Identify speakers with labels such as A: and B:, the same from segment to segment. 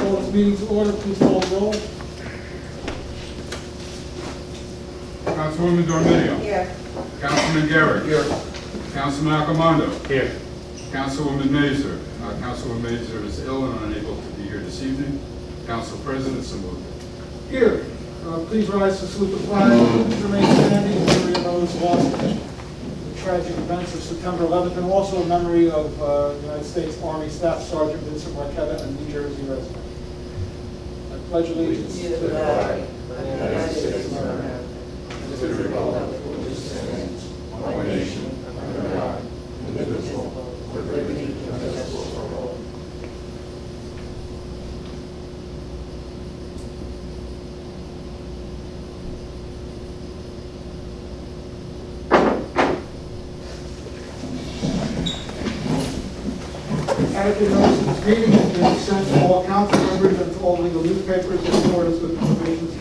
A: Call this meeting to order. Please call the roll.
B: Councilwoman Dorminio.
C: Here.
B: Councilman Garrett.
A: Here.
B: Councilman Accomando.
A: Here.
B: Councilwoman Mazer. Councilwoman Mazer is ill and unable to be here this evening. Council President Samuel.
A: Here. Please rise to salute the flag. Remain standing in memory of those lost in the tragic events of September 11th, and also in memory of United States Army Staff Sergeant Vincent Marquetta, a New Jersey resident. I pledge allegiance to the flag of the United States of America and to the republic for which it stands, one nation, under God, indivisible, with liberty and justice for all. Adequate notice of this meeting has been sent to all council members and to all legal newspapers in accordance with the provisions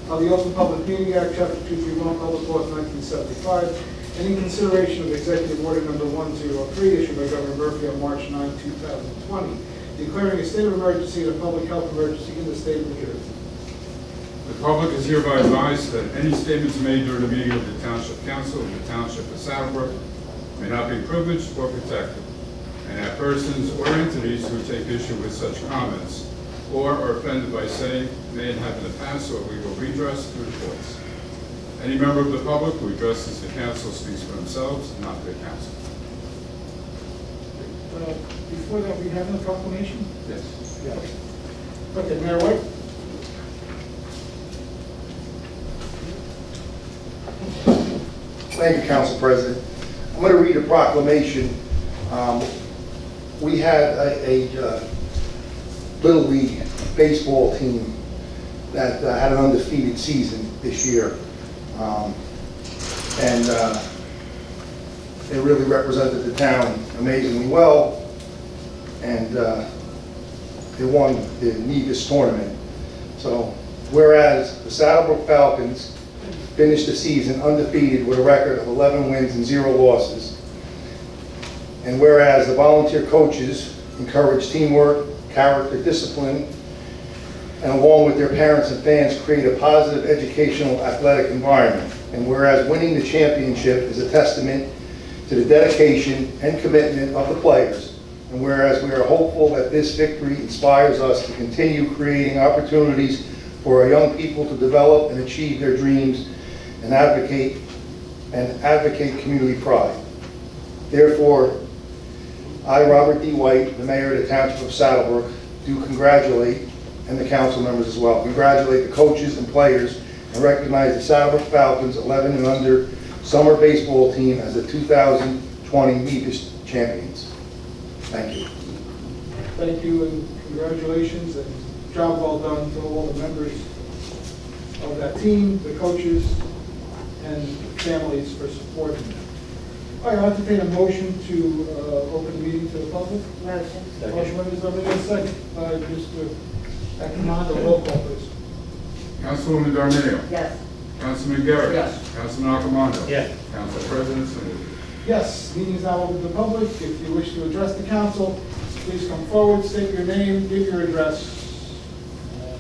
A: of the Open Public Meeting Act, Chapter 231, Public Law 1975, and in consideration of Executive Order Number 103, issued by Governor Murphy on March 9, 2020, declaring a state of emergency and a public health emergency in the state of New Jersey.
B: The public is hereby advised that any statements made during the meeting of the Township Council of the Township of Saddlebrook may not be privileged or protected, and that persons or entities who take issue with such comments or are offended by same may and have in the past or we will redress through the courts. Any member of the public who addresses the council speaks for themselves, not the council.
A: Before that, we have a proclamation?
B: Yes.
A: Yes. Okay, Mayor White?
D: Thank you, Council President. I'm going to read a proclamation. We had a Little League baseball team that had an undefeated season this year. And they really represented the town amazingly well. And they won the Nevis tournament. So, whereas the Saddlebrook Falcons finished the season undefeated with a record of 11 wins and 0 losses. And whereas the volunteer coaches encourage teamwork, character, discipline, and along with their parents and fans create a positive educational athletic environment. And whereas winning the championship is a testament to the dedication and commitment of the players. And whereas we are hopeful that this victory inspires us to continue creating opportunities for our young people to develop and achieve their dreams and advocate community pride. Therefore, I, Robert D. White, the Mayor of the Township of Saddlebrook, do congratulate, and the council members as well, congratulate the coaches and players and recognize the Saddlebrook Falcons 11 and under summer baseball team as the 2020 Nevis champions. Thank you.
A: Thank you and congratulations and job well done to all the members of that team, the coaches, and families for supporting them. All right, I'll entertain a motion to open the meeting to the public.
C: Motion.
A: Motion by Ms. Dorminio, second by Mr. Accomando. Roll call, please.
B: Councilwoman Dorminio.
C: Yes.
B: Councilman Garrett.
A: Yes.
B: Councilman Accomando.
A: Yes.
B: Council President Samuel.
A: Yes, meeting is now open to the public. If you wish to address the council, please come forward, state your name, give your address, and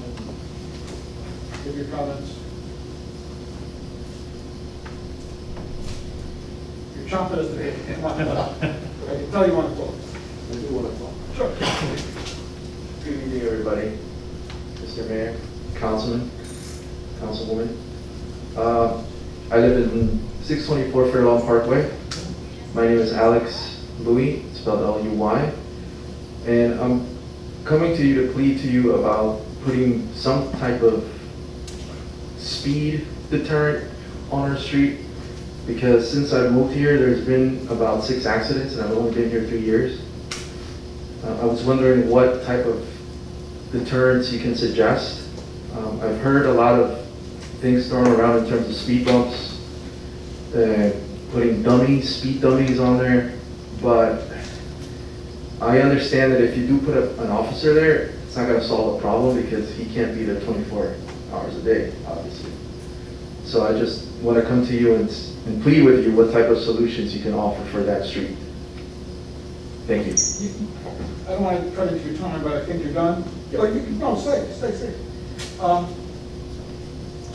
A: give your comments. You're chomping at the bit. Come on. I can tell you want to talk.
E: I do want to talk.
A: Sure.
E: Good evening, everybody. Mr. Mayor, Councilman, Councilwoman. I live in 624 Fairlawn Parkway. My name is Alex Louis, spelled L-U-Y. And I'm coming to you to plead to you about putting some type of speed deterrent on our street. Because since I've moved here, there's been about 6 accidents, and I've only been here 3 years. I was wondering what type of deterrents you can suggest. I've heard a lot of things thrown around in terms of speed bumps, putting speed dummies on there, but I understand that if you do put an officer there, it's not going to solve the problem because he can't be there 24 hours a day, obviously. So I just want to come to you and plead with you what type of solutions you can offer for that street. Thank you.
A: I don't want to cut into your time, but I think you're done. But you can, no, stay.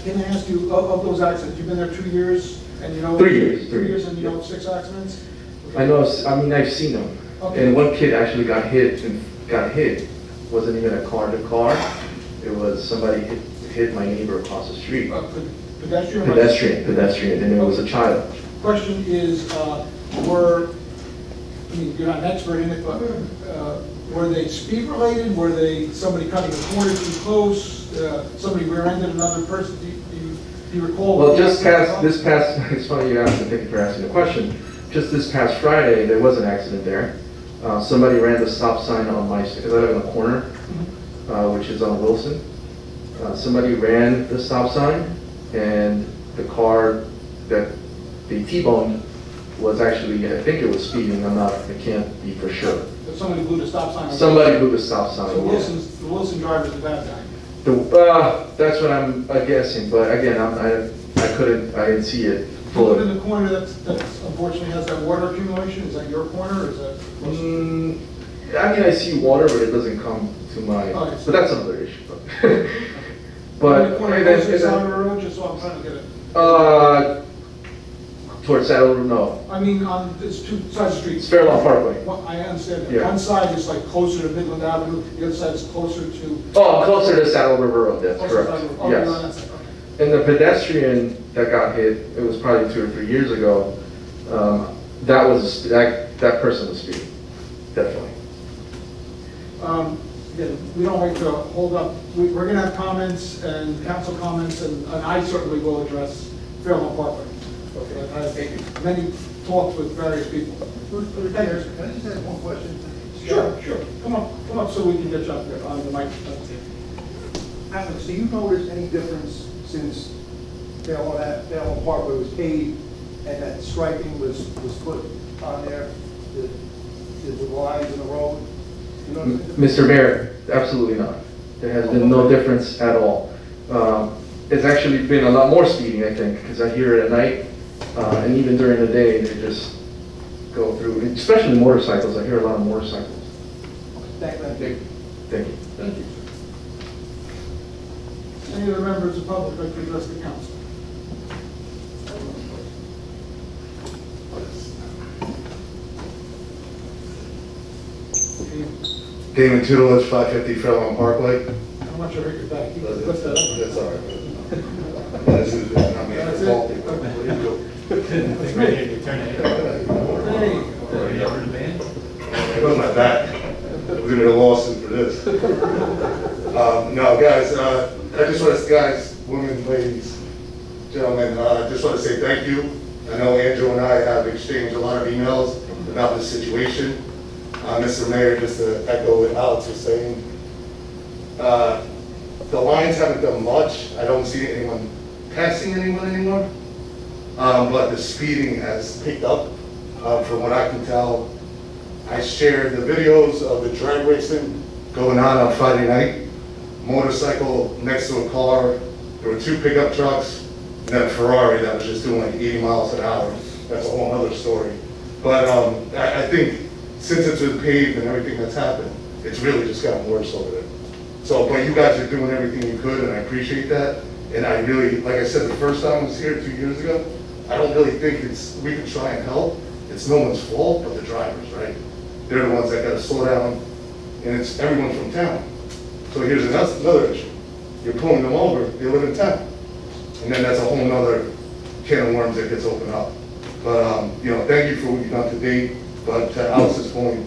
A: Can I ask you, of those accidents, you've been there 2 years, and you know?
E: 3 years.
A: 3 years, and you know of 6 accidents?
E: I know, I mean, I've seen them.
A: Okay.
E: And one kid actually got hit. Wasn't even a car to car. It was somebody hit my neighbor across the street.
A: Pedestrian?
E: Pedestrian, and it was a child.
A: Question is, I mean, you're not an expert in it, but were they speed related? Were they somebody cutting a corner too close? Somebody rear-ended another person? Do you recall?
E: Well, this past, it's funny you asked, and thank you for asking the question. Just this past Friday, there was an accident there. Somebody ran the stop sign on my, because I live in a corner, which is on Wilson. Somebody ran the stop sign, and the car that they T-boned was actually, I think it was speeding, I can't be for sure.
A: If somebody blew the stop sign?
E: Somebody blew the stop sign.
A: So the Wilson driver's the bad guy?
E: That's what I'm guessing, but again, I didn't see it.
A: You live in the corner that unfortunately has that water accumulation? Is that your corner, or is that?
E: I mean, I see water, but it doesn't come to my,
A: Okay, so
E: but that's another issue.
A: In the corner
E: and
A: close to the
E: then-
A: side of the road, just so I'm trying to get it.
E: Towards Saddle Road, no.
A: I mean, it's 2 sides of the street.
E: It's Fairlawn Parkway.
A: I understand that.
E: Yeah.
A: One side is like closer to Midland Avenue, the other side is closer to.
E: Oh, closer to Saddle River Road, that's
A: closer to
E: correct.
A: Midland. Oh, you're on
E: Yes.
A: that side, okay.
E: And the pedestrian that got hit, it was probably 2 or 3 years ago, that person was speeding, definitely.
A: Yeah, we don't like to hold up, we're going to have comments and council comments, and I certainly will address Fairlawn Parkway. Okay, I've had many talks with various people.
D: Can I just ask one question?
A: Sure. Come up so we can get you up here on the mic.
D: Alex, do you notice any difference since Fairlawn Parkway was paved and that striping was put on there, the lines in the road? You notice any difference?
E: Mr. Mayor, absolutely not. There has been no difference at all. It's actually been a lot more speeding, I think, because I hear it at night, and even during the day, they just go through, especially motorcycles. I hear a lot of motorcycles.
D: Thank you.
E: Thank you.
A: Thank you. Any other members of the public like to address the council?
C: Damon Tudelich, 550 Fairlawn Parkway.
A: How much I hurt your back? You can lift that up.
C: That's all right. This is, I mean,
A: That's
C: it's fault.
A: it?
C: What do you do?
A: That's me. Hey.
C: It wasn't my back. We're gonna get a lawsuit for this. No, guys, I just want to, guys, women, ladies, gentlemen, I just want to say thank you. I know Andrew and I have exchanged a lot of emails about this situation. Mr. Mayor, just to echo what Alex was saying, the lines haven't done much. I don't see anyone passing anyone anymore. But the speeding has picked up, from what I can tell. I shared the videos of the drag racing going on Friday night. Motorcycle next to a car. There were 2 pickup trucks, and then a Ferrari that was just doing like 80 miles an hour. That's a whole other story. But I think since it's been paved and everything that's happened, it's really just gotten worse over there. So, but you guys are doing everything you could, and I appreciate that. And I really, like I said, the first time I was here 2 years ago, I don't really think we can try and help. It's no one's fault but the drivers, right? They're the ones that gotta slow down, and it's everyone from town. So here's another issue. You're pulling them over, they live in town. And then that's a whole nother can of worms that gets opened up. But, you know, thank you for what you've done to date. But to Alice's point,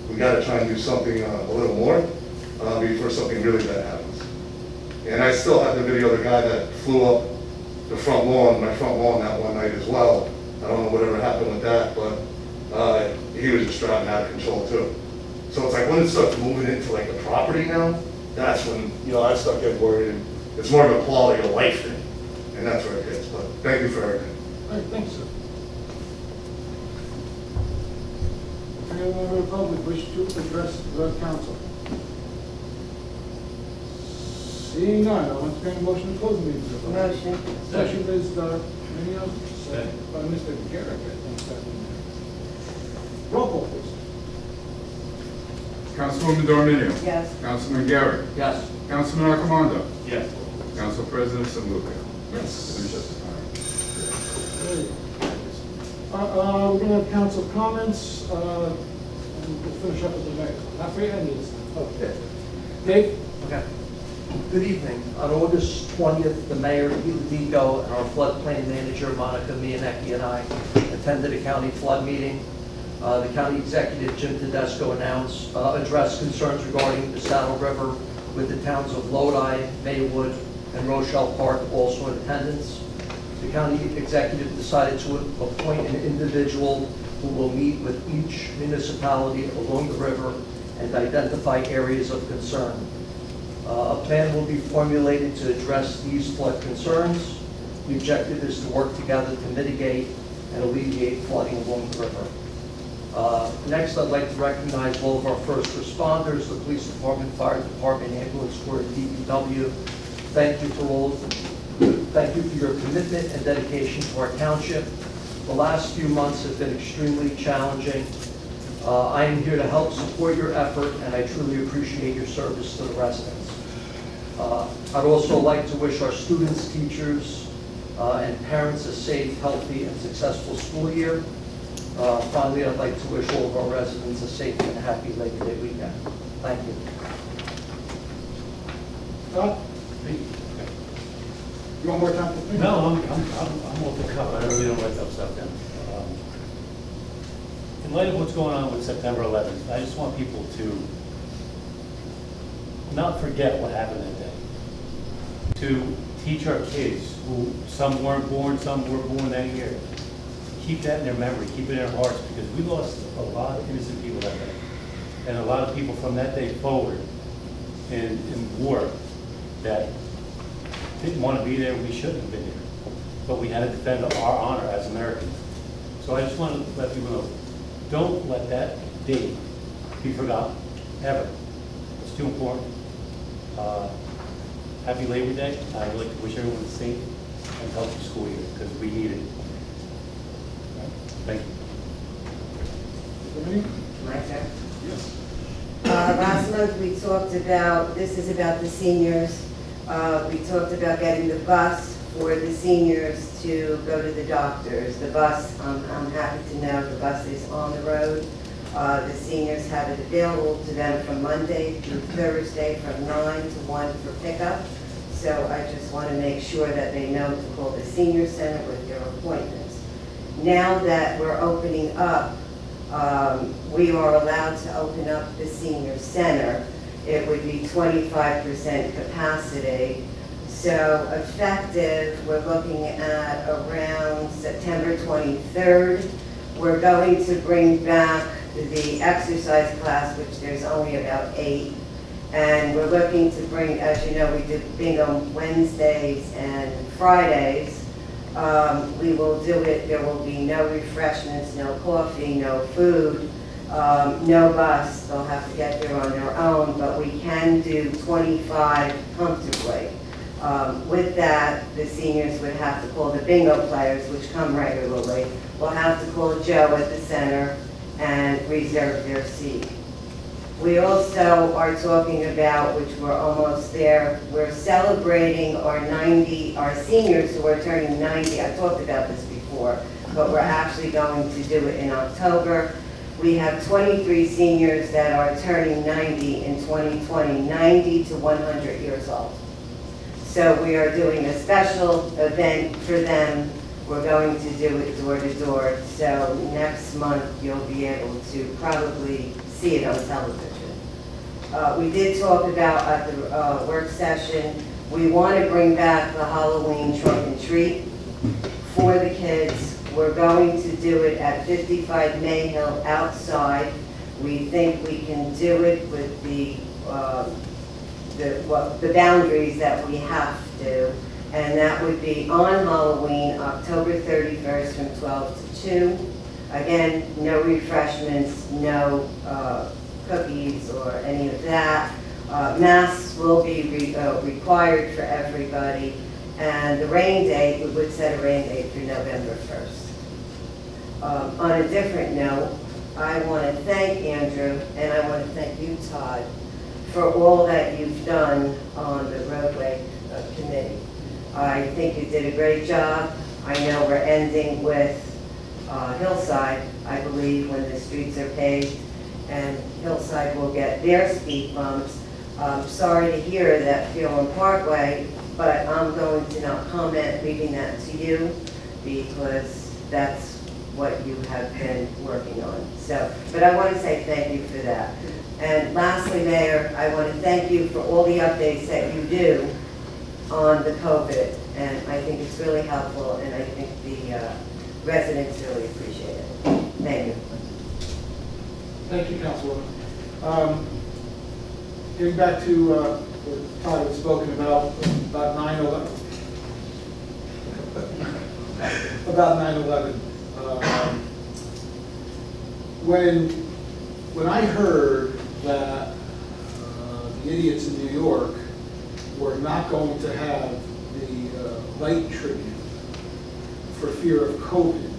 C: we gotta try and do something a little more before something really bad happens. And I still have the video of the guy that flew up the front lawn, my front lawn that one night as well. I don't know whatever happened with that, but he was just driving out of control too. So it's like when it starts moving into like the property now, that's when, you know, I start getting worried. And it's more of a quality of life thing, and that's where it gets. But thank you for everything.
A: All right, thanks, sir. Any other member of the public wish to address the council? Seeing none, I'll entertain a motion to close the meeting.
F: Motion.
A: Motion is, any other? Second by Mr. Garrett, I think, second. Roll call, please.
B: Councilwoman Dorminio.
F: Yes.
B: Councilman Garrett.
E: Yes.
B: Councilman Arcomando.
E: Yes.
B: Council President Saluka.
A: Yes.
B: Finish up the time.
A: We're gonna have council comments, and we'll finish up with the mayor. Not for any of this. Okay. Dave?
G: Okay. Good evening. On August 20th, the mayor, Pete Dico, and our floodplain manager, Monica Mianecki, and I attended a county flood meeting. The county executive, Jim Tedesco, addressed concerns regarding the Saddle River with the towns of Lodi, Maywood, and Rochelle Park also in attendance. The county executive decided to appoint an individual who will meet with each municipality along the river and identify areas of concern. A plan will be formulated to address these flood concerns. The objective is to work together to mitigate and alleviate flooding along the river. Next, I'd like to recognize all of our first responders, the police department, fire department, ambulance corps, and DPW. Thank you for your commitment and dedication to our township. The last few months have been extremely challenging. I am here to help support your effort, and I truly appreciate your service to the residents. I'd also like to wish our students, teachers, and parents a safe, healthy, and successful school year. Finally, I'd like to wish all of our residents a safe and happy Labor Day weekend. Thank you.
A: Todd? You want more time to think?
H: No, I'm off the cuff. I really don't write that stuff down. In light of what's going on with September 11th, I just want people to not forget what happened that day. To teach our kids, who some weren't born, some were born that year, keep that in their memory, keep it in their hearts, because we lost a lot of innocent people that day. And a lot of people from that day forward in war that didn't want to be there, we shouldn't have been there. But we had to defend our honor as Americans. So I just want to let people know, don't let that date be forgotten, ever. It's too important. Happy Labor Day. I would like to wish everyone a safe and healthy school year, because we need it. Thank you.
A: Dominique?
F: My turn.
A: Yes.
F: Last month, we talked about, this is about the seniors. We talked about getting the bus for the seniors to go to the doctors. The bus, I'm happy to know, the bus is on the road. The seniors have it available to them from Monday through Thursday from 9 to 1 for pickup. So I just want to make sure that they know to call the senior center with their appointments. Now that we're opening up, we are allowed to open up the senior center. It would be 25% capacity. So effective, we're looking at around September 23rd. We're going to bring back the exercise class, which there's only about 8. And we're looking to bring, as you know, we do bingo Wednesdays and Fridays. We will do it, there will be no refreshments, no coffee, no food, no bus. They'll have to get there on their own, but we can do 25 comfortably. With that, the seniors would have to call the bingo players, which come regularly. We'll have to call Joe at the center and reserve their seat. We also are talking about, which we're almost there, we're celebrating our seniors who are turning 90. I talked about this before, but we're actually going to do it in October. We have 23 seniors that are turning 90 in 2020, 90 to 100 years old. So we are doing a special event for them. We're going to do it door to door. So next month, you'll be able to probably see it on television. We did talk about at the work session, we want to bring back the Halloween trunk and treat for the kids. We're going to do it at 55 Mayhill outside. We think we can do it with the boundaries that we have to. And that would be on Halloween, October 31st from 12 to 2. Again, no refreshments, no cookies or any of that. Masks will be required for everybody. And the rain date, we would set a rain date for November 1st. On a different note, I want to thank Andrew, and I want to thank you, Todd, for all that you've done on the roadway committee. I think you did a great job. I know we're ending with Hillside, I believe, when the streets are paved, and Hillside will get their speed bumps. Sorry to hear that Phelan Parkway, but I'm going to not comment, leaving that to you, because that's what you have been working on. So, but I want to say thank you for that. And lastly, Mayor, I want to thank you for all the updates that you do on the COVID, and I think it's really helpful, and I think the residents really appreciate it. Thank you.
A: Thank you, Councilwoman. Getting back to what Todd had spoken about 9/11. About 9/11. When I heard that the idiots in New York were not going to have the light tribute for fear of COVID,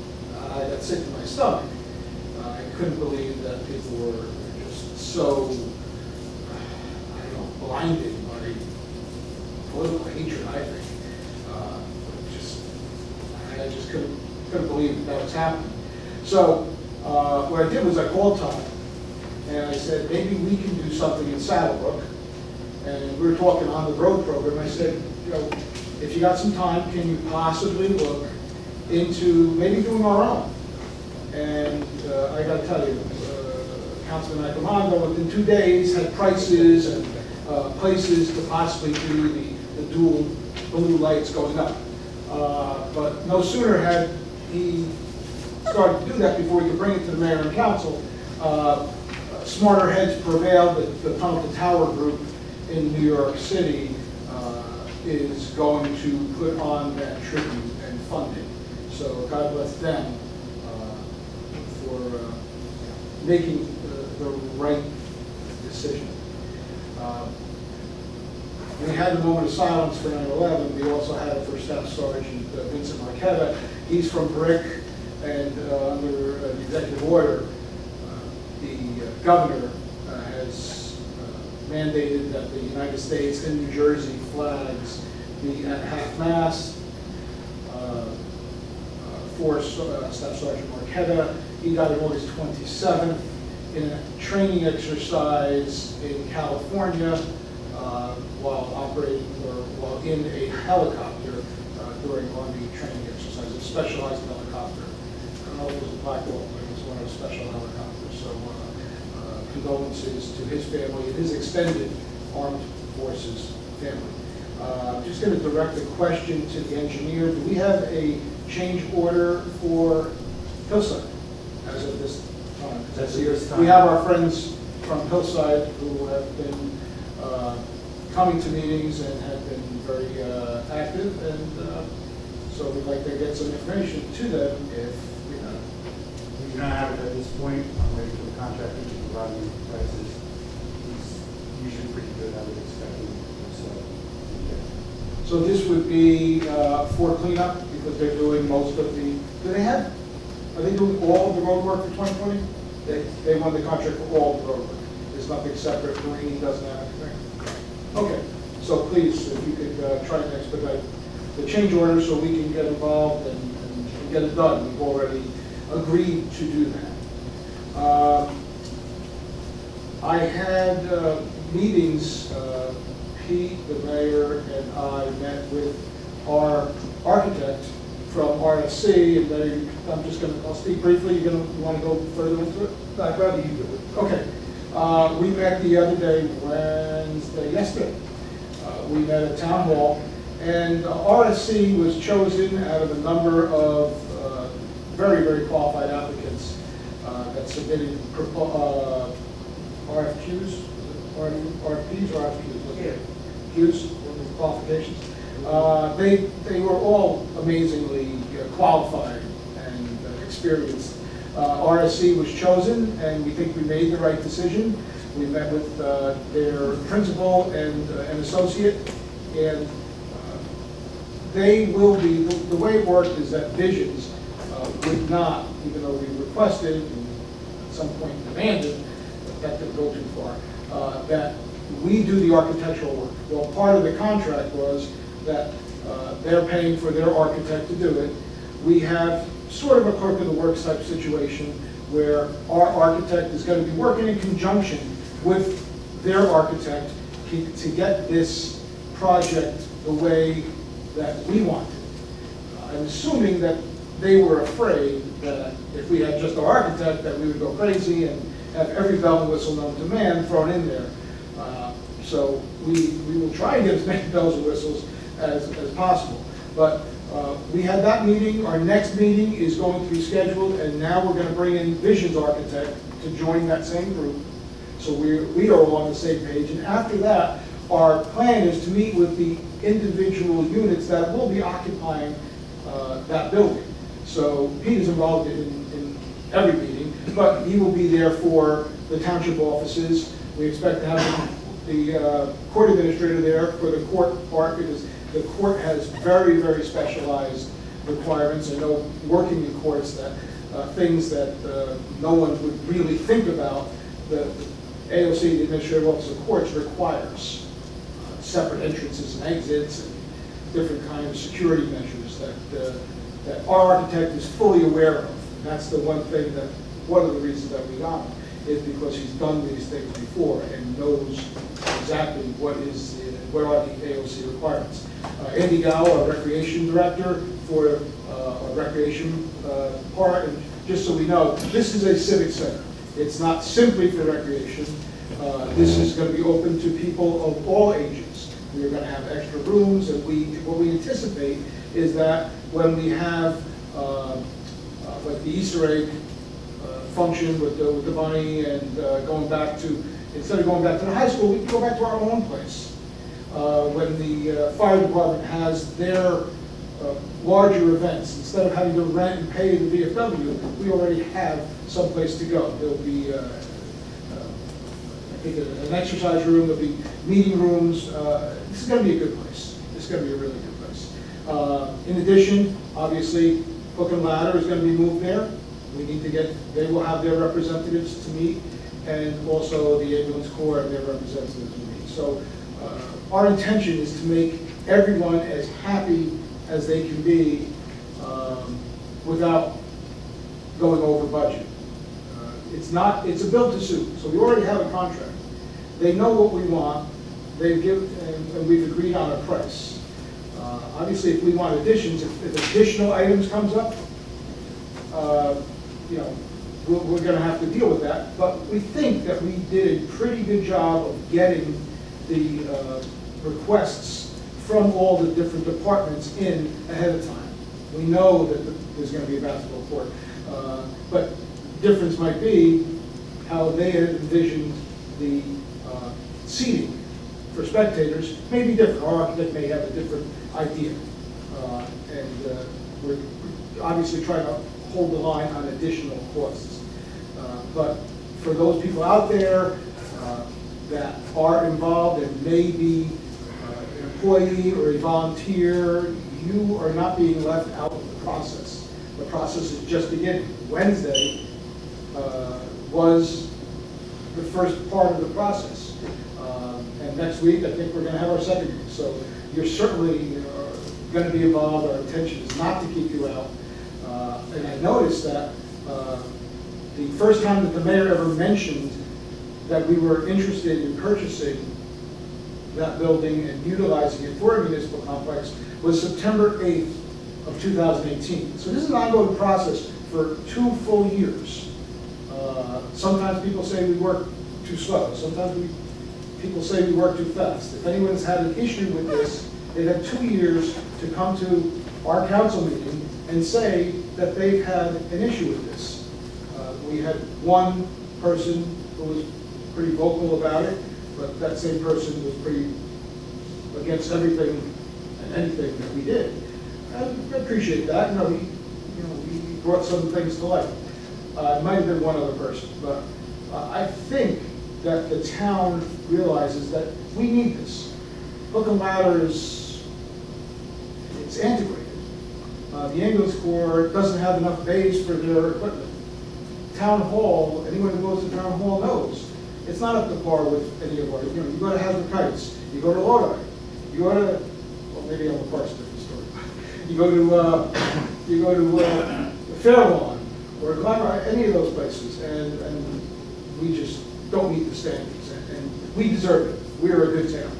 A: I got sick to my stomach. I couldn't believe that people were just so, I don't know, blinded by political hatred, I think. I just couldn't believe that was happening. So what I did was I called Todd, and I said, maybe we can do something in Saddlebrook. And we were talking on the road program. I said, you know, if you got some time, can you possibly look into maybe doing our own? And I got to tell you, Councilman Icomando, within 2 days, had prices and places to possibly do the dual blue lights going up. But no sooner had he started to do that before we could bring it to the mayor and council, smarter heads prevailed that the Tunnel to Tower group in New York City is going to put on that tribute and fund it. So God bless them for making the right decision. We had the moment of silence for 9/11. We also had it for Staff Sergeant Vincent Marquetta. He's from Brick, and under the executive order, the governor has mandated that the United States and New Jersey flags be at half-mast. For Staff Sergeant Marquetta, he got it August 27th in a training exercise in California while operating or while in a helicopter during Army training exercise, a specialized helicopter. I don't know if it was a Black Hawk, but it was one of those special helicopters. So condolences to his family and his extended armed forces family. Just going to direct a question to the engineer. Do we have a change order for Hillside as of this time?
H: As of this time.
A: We have our friends from Hillside who have been coming to meetings and have been very active, and so we'd like to get some information to them if we have.
I: We do not have it at this point. I'm waiting for the contractor to provide me prices. He's usually pretty good, I would expect him.
A: So this would be for cleanup, because they're doing most of the, are they doing all of the road work for 2020? They won the contract for all of the road work. There's nothing separate, Marini doesn't have anything? Okay, so please, if you could try and expedite the change order so we can get involved and get it done. We've already agreed to do that. I had meetings, Pete, the mayor, and I met with our architect from RSC, and I'll speak briefly. You want to go further into it?
D: I'd rather you do it.
A: Okay. We met the other day, yesterday. We met at Town Hall, and RSC was chosen out of a number of very, very qualified applicants that submitted RFQs, RFPs or RFQs? Qs, qualifications. They were all amazingly qualified and experienced. RSC was chosen, and we think we made the right decision. We met with their principal and an associate, and they will be, the way it worked is that Visions would not, even though we requested, and some point demanded, but that didn't go too far, that we do the architectural work. Well, part of the contract was that they're paying for their architect to do it. We have sort of a clerk of the works type situation where our architect is going to be working in conjunction with their architect to get this project the way that we want it. I'm assuming that they were afraid that if we had just our architect, that we would go crazy and have every bell and whistle known to man thrown in there. So we will try and get as many bells and whistles as possible. But we had that meeting. Our next meeting is going to be scheduled, and now we're going to bring in Vision's architect to join that same group. So we are all on the same page. And after that, our plan is to meet with the individual units that will be occupying that building. So Pete is involved in every meeting, but he will be there for the township offices. We expect to have the court administrator there for the court part, because the court has very, very specialized requirements. I know working in courts that things that no one would really think about, the AOC, the Administrative Office of Courts, requires separate entrances and exits and different kinds of security measures that our architect is fully aware of. And that's the one thing that, one of the reasons that we got him, is because he's done these things before and knows exactly what are the AOC requirements. Andy Gow, our recreation director for our recreation part, and just so we know, this is a civic center. It's not simply for recreation. This is going to be open to people of all ages. We are going to have extra rooms, and what we anticipate is that when we have like the Easter egg function with the bunny and going back to, instead of going back to the high school, we can go back to our own place. When the fire department has their larger events, instead of having to rent and pay the VFW, we already have some place to go. There'll be, I think, an exercise room, there'll be meeting rooms. This is going to be a good place. This is going to be a really good place. In addition, obviously, Hook and Ladder is going to be moved there. We need to get, they will have their representatives to meet, and also the ambulance corps and their representatives to meet. So our intention is to make everyone as happy as they can be without going over budget. It's a build to suit, so we already have a contract. They know what we want, they've given, and we've agreed on a price. Obviously, if we want additions, if additional items comes up, you know, we're going to have to deal with that. But we think that we did a pretty good job of getting the requests from all the different departments in ahead of time. We know that there's going to be a basketball court, but difference might be how they had envisioned the seating for spectators may be different. Our architect may have a different idea, and we're obviously trying to hold the line on additional costs. But for those people out there that are involved and may be an employee or a volunteer, you are not being left out of the process. The process is just beginning. Wednesday was the first part of the process. And next week, I think we're going to have our second meeting. So you're certainly going to be involved. Our intention is not to keep you out. And I noticed that the first time that the mayor ever mentioned that we were interested in purchasing that building and utilizing it for a municipal complex was September 8th of 2018. So this is an ongoing process for 2 full years. Sometimes people say we work too slow. Sometimes people say we work too fast. If anyone's had an issue with this, they've had 2 years to come to our council meeting and say that they've had an issue with this. We had one person who was pretty vocal about it, but that same person was pretty against everything and anything that we did. And I appreciate that. He brought some things to light. It might have been one other person, but I think that the town realizes that we need this. Hook and Ladder it's antiquated. The ambulance corps doesn't have enough bays for their equipment. town hall, anyone who goes to town hall knows, it's not up to par with any of our, you know, you go to Hazard Heights, you go to Lodi, you go to, well, maybe on the Park's a different story. You go to Fairlawn, or Glenrock, any of those places, and we just don't meet the standards, and we deserve it. We're a good town,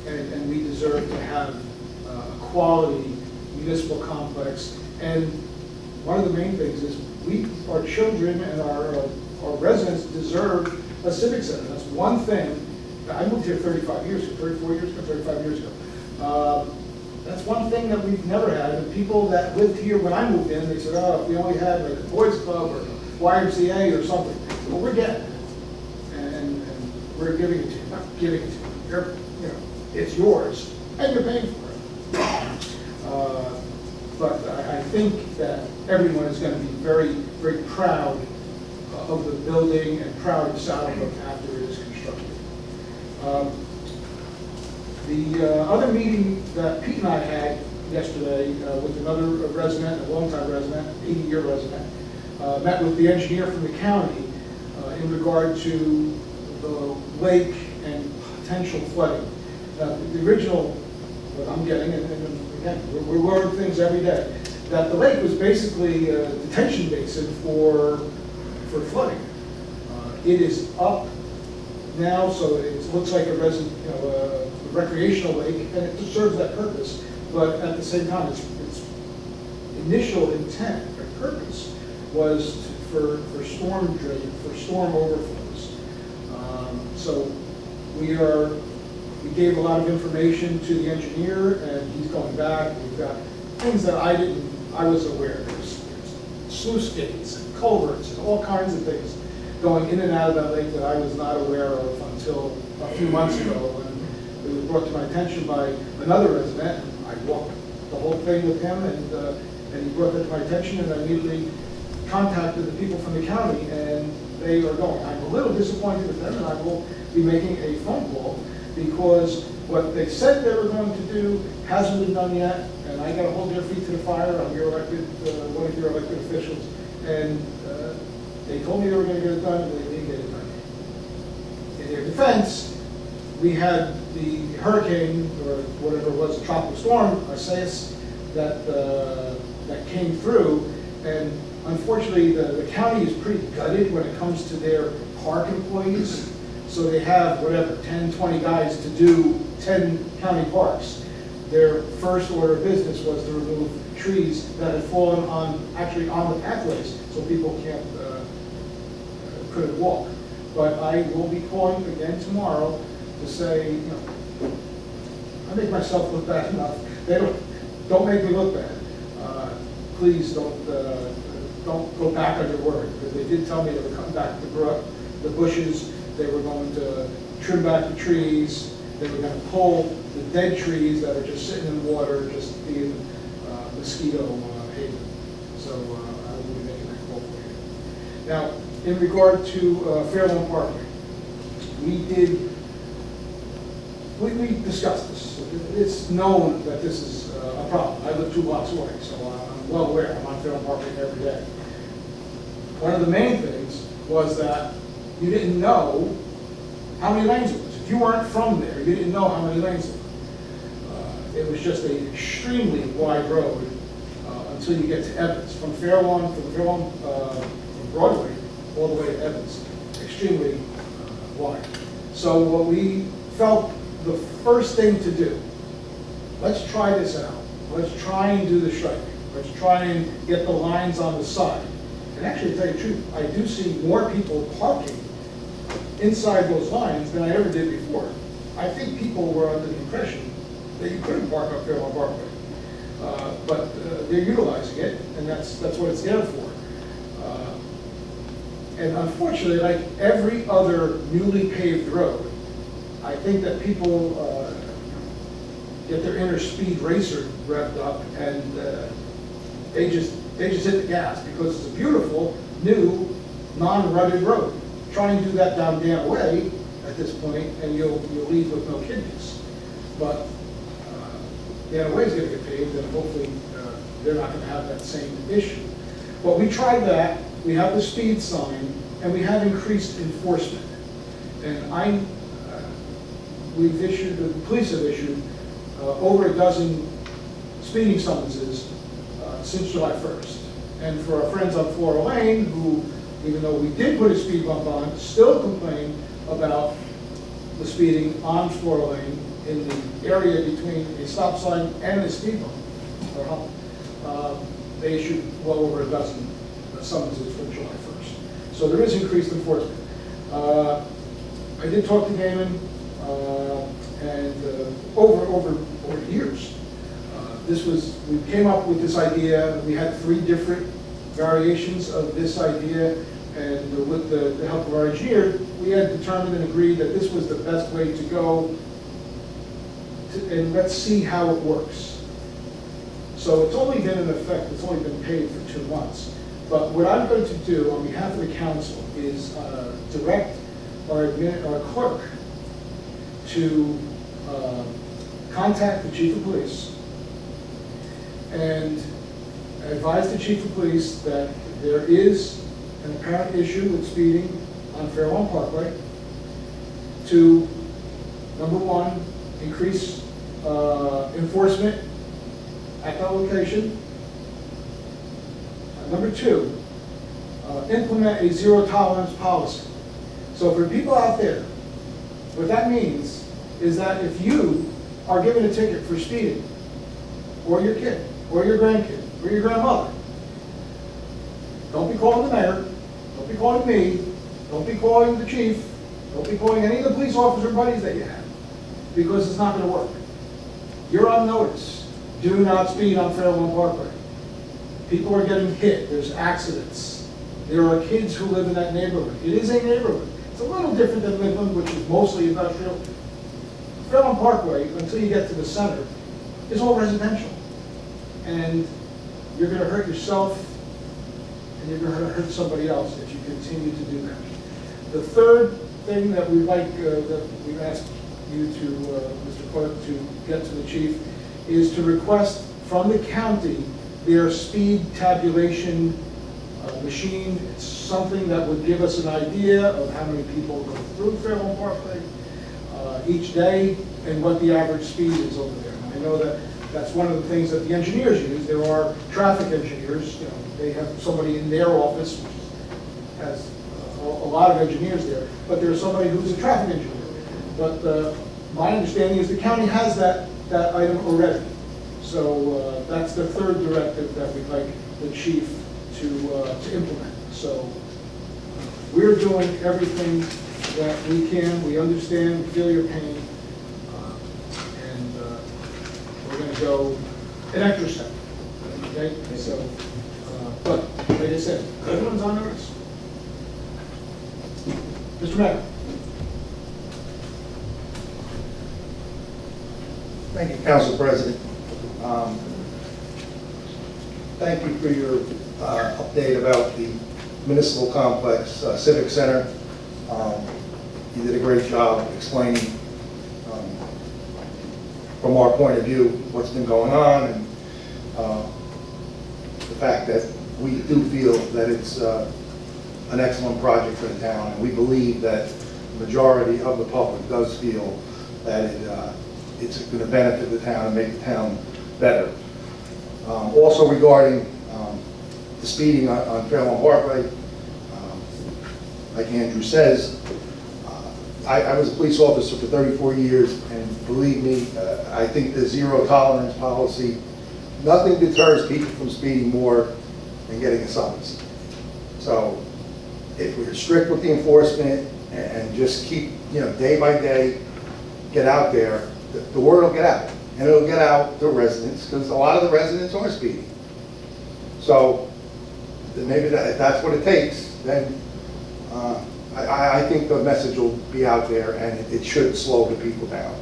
A: and we deserve to have a quality municipal complex. And one of the main things is our children and our residents deserve a civic center. That's one thing. I moved here 35 years ago, 34 years ago, 35 years ago. That's one thing that we've never had. And people that lived here when I moved in, they said, oh, if we only had like a boys club or a YMCA or something. Well, we're getting it. And we're giving it to you. Not giving it to you. You know, it's yours, and you're paying for it. But I think that everyone is going to be very, very proud of the building and proud of Saddlebrook after it is constructed. The other meeting that Pete and I had yesterday with another resident, a longtime resident, 80-year resident, met with the engineer from the county in regard to the lake and potential flooding. The original, what I'm getting, and again, we learn things every day, that the lake was basically a detention basin for flooding. It is up now, so it looks like a recreational lake, and it just serves that purpose. But at the same time, its initial intent or purpose was for storm drain, for storm overflows. So we gave a lot of information to the engineer, and he's going back. We've got things that I was aware of. There's sluice gates and culverts and all kinds of things going in and out of that lake that I was not aware of until a few months ago, when it was brought to my attention by another resident. I walked the whole thing with him, and he brought that to my attention, and I immediately contacted the people from the county, and they are going. I'm a little disappointed with them, and I will be making a phone call, because what they said they were going to do hasn't been done yet, and I got to hold their feet to the fire. I'm your elected, one of your elected officials, and they told me they were going to get it done, and they didn't get it done. In their defense, we had the hurricane, or whatever it was, a tropical storm, Isaias, that came through, and unfortunately, the county is pretty gutted when it comes to their park employees. So they have, 10, 20 guys to do 10 county parks. Their first order of business was to remove trees that had fallen on the pathways, so people couldn't walk. But I will be calling again tomorrow to say, I make myself look bad enough. They don't make me look bad. Please don't go back on your word, because they did tell me they were coming back to the bushes. They were going to trim back the trees. They were going to pull the dead trees that are just sitting in the water, just being mosquito haven. So I will be making that call for you. Now, in regard to Fairlawn Parkway, we discussed this. It's known that this is a problem. I live 2 blocks away, so I'm well aware. I'm on Fairlawn Parkway every day. One of the main things was that you didn't know how many lanes it was. If you weren't from there, you didn't know how many lanes it was. It was just an extremely wide road until you get to Evans. From Fairlawn from Broadway, all the way to Evans. Extremely wide. So what we felt the first thing to do, let's try this out. Let's try and do the striping. Let's try and get the lines on the side. And actually, to tell you the truth, I do see more people parking inside those lines than I ever did before. I think people were under the impression that you couldn't park up Fairlawn Parkway. But they're utilizing it, and that's what it's there for. And unfortunately, like every other newly paved road, I think that people get their inner speed racer revved up, and they just hit the gas, because it's a beautiful, new, non-rutted road. Try and do that down Dan Way at this point, and you'll leave with no kidneys. But Dan Way is going to get paved, and hopefully they're not going to have that same issue. But we tried that, we have the speed sign, and we have increased enforcement. And we've issued, the police have issued over a dozen speeding summonses since July 1st. And for our friends on Flora Lane, who, even though we did put a speed bump on, still complain about the speeding on Flora Lane in the area between a stop sign and a speed bump, or hump. They issued well over a dozen summonses from July 1st. So there is increased enforcement. I did talk to Damon, and over years, we came up with this idea. We had 3 different variations of this idea, and with the help of our engineer, we had determined and agreed that this was the best way to go, and let's see how it works. So it's only been in effect, it's only been paid for 2 months. But what I'm going to do on behalf of the council is direct our clerk to contact the chief of police and advise the chief of police that there is an apparent issue with speeding on Fairlawn Parkway, to, number 1, increase enforcement at that location. Number 2, implement a zero tolerance policy. So for people out there, what that means is that if you are given a ticket for speeding, or your kid, or your grandkid, or your grandmother, don't be calling the mayor, don't be calling me, don't be calling the chief, don't be calling any of the police officer buddies that you have, because it's not going to work. You're on notice. Do not speed on Fairlawn Parkway. People are getting hit. There's accidents. There are kids who live in that neighborhood. It is a neighborhood. It's a little different than Midland, which is mostly industrial. Fairlawn Parkway, until you get to the center, is all residential. And you're going to hurt yourself, and you're going to hurt somebody else if you continue to do that. The third thing that we'd like, that we've asked you to, Mr. Clerk, to get to the chief, is to request from the county their speed tabulation machine. It's something that would give us an idea of how many people go through Fairlawn Parkway each day and what the average speed is over there. And I know that that's one of the things that the engineers use. There are traffic engineers. You know, they have somebody in their office which has a lot of engineers there, but there's somebody who's a traffic engineer. But my understanding is the county has that item already. So that's the third directive that we'd like the chief to implement. So we're doing everything that we can. We understand, we feel your pain, and we're going to go an extra step. Okay? So, but like I said, everyone's on notice. Mr. Mayor.
D: Thank you, Council President. Thank you for your update about the municipal complex civic center. You did a great job explaining from our point of view what's been going on, and the fact that we do feel that it's an excellent project for the town, and we believe that the majority of the public does feel that it's going to benefit the town and make the town better. Also regarding the speeding on Fairlawn Parkway, like Andrew says, I was a police officer for 34 years, and believe me, I think the zero tolerance policy, nothing deters people from speeding more than getting a summons. So if we're strict with the enforcement and just keep, day by day, get out there, the word will get out. And it'll get out to residents, because a lot of the residents are speeding. So maybe if that's what it takes, then I think the message will be out there, and it should slow the people down.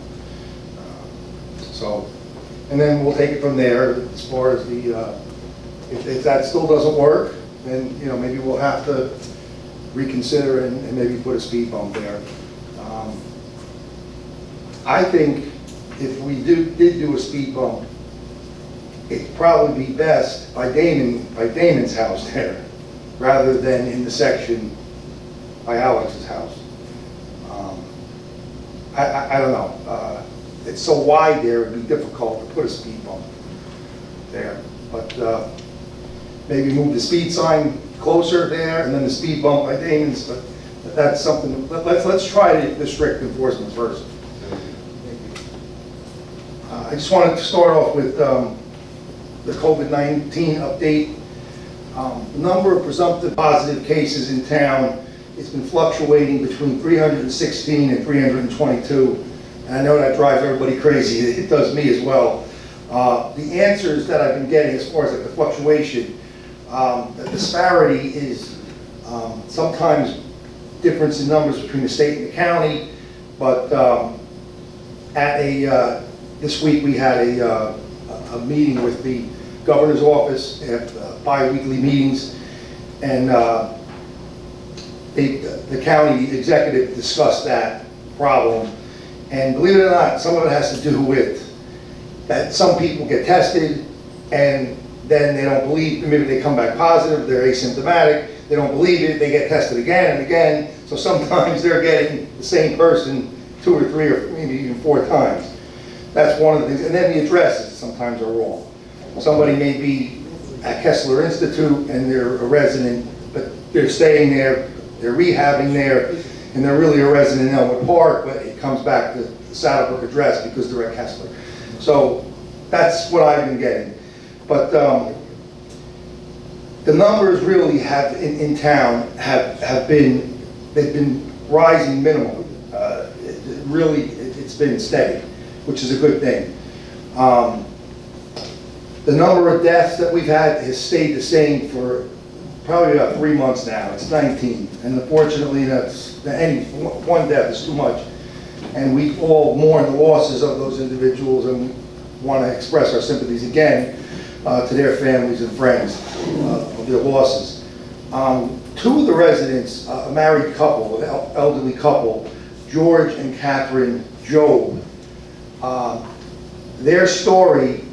D: And then we'll take it from there. As far as the, if that still doesn't work, then maybe we'll have to reconsider and maybe put a speed bump there. I think if we did do a speed bump, it'd probably be best by Damon's house there. rather than in the section by Alex's house. I don't know. It's so wide there, it'd be difficult to put a speed bump there. But maybe move the speed sign closer there and then the speed bump by Damon's, but that's something, let's try the strict enforcement first. I just wanted to start off with the COVID-19 update. The number of presumptive positive cases in town, it's been fluctuating between 316 and 322. And I know that drives everybody crazy. It does me as well. The answers that I've been getting as far as like the fluctuation, the disparity is sometimes difference in numbers between the state and the county, but this week we had a meeting with the governor's office at bi-weekly meetings, and the county executive discussed that problem. And believe it or not, some of it has to do with that some people get tested and then they don't believe, maybe they come back positive, they're asymptomatic, they don't believe it, they get tested again and again. So sometimes they're getting the same person 2 or 3 or maybe even 4 times. That's one of the things. And then the addresses sometimes are wrong. Somebody may be at Kessler Institute and they're a resident, but they're staying there, they're rehabbing there, and they're really a resident in Elmwood Park, but it comes back to the Saddlebrook address because they're at Kessler. So that's what I've been getting. But the numbers really have, in town, have been, they've been rising minimally. It's been steady, which is a good thing. The number of deaths that we've had has stayed the same for probably about 3 months now. It's 19, and unfortunately, any one death is too much. And we all mourn the losses of those individuals, and want to express our sympathies again to their families and friends of their losses. 2 of the residents, a married couple, an elderly couple, George and Catherine Job, their story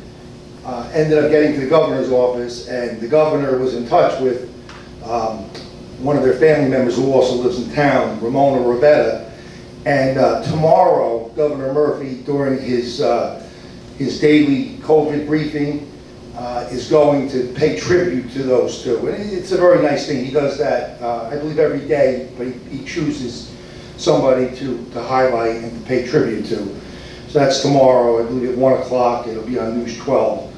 D: ended up getting to the governor's office, and the governor was in touch with one of their family members who also lives in town, Ramona Rivetta. And tomorrow, Governor Murphy, during his daily COVID briefing, is going to pay tribute to those 2. And it's a very nice thing. He does that, I believe, every day, but he chooses somebody to highlight and to pay tribute to. So that's tomorrow, I believe at 1 o'clock. It'll be on News 12.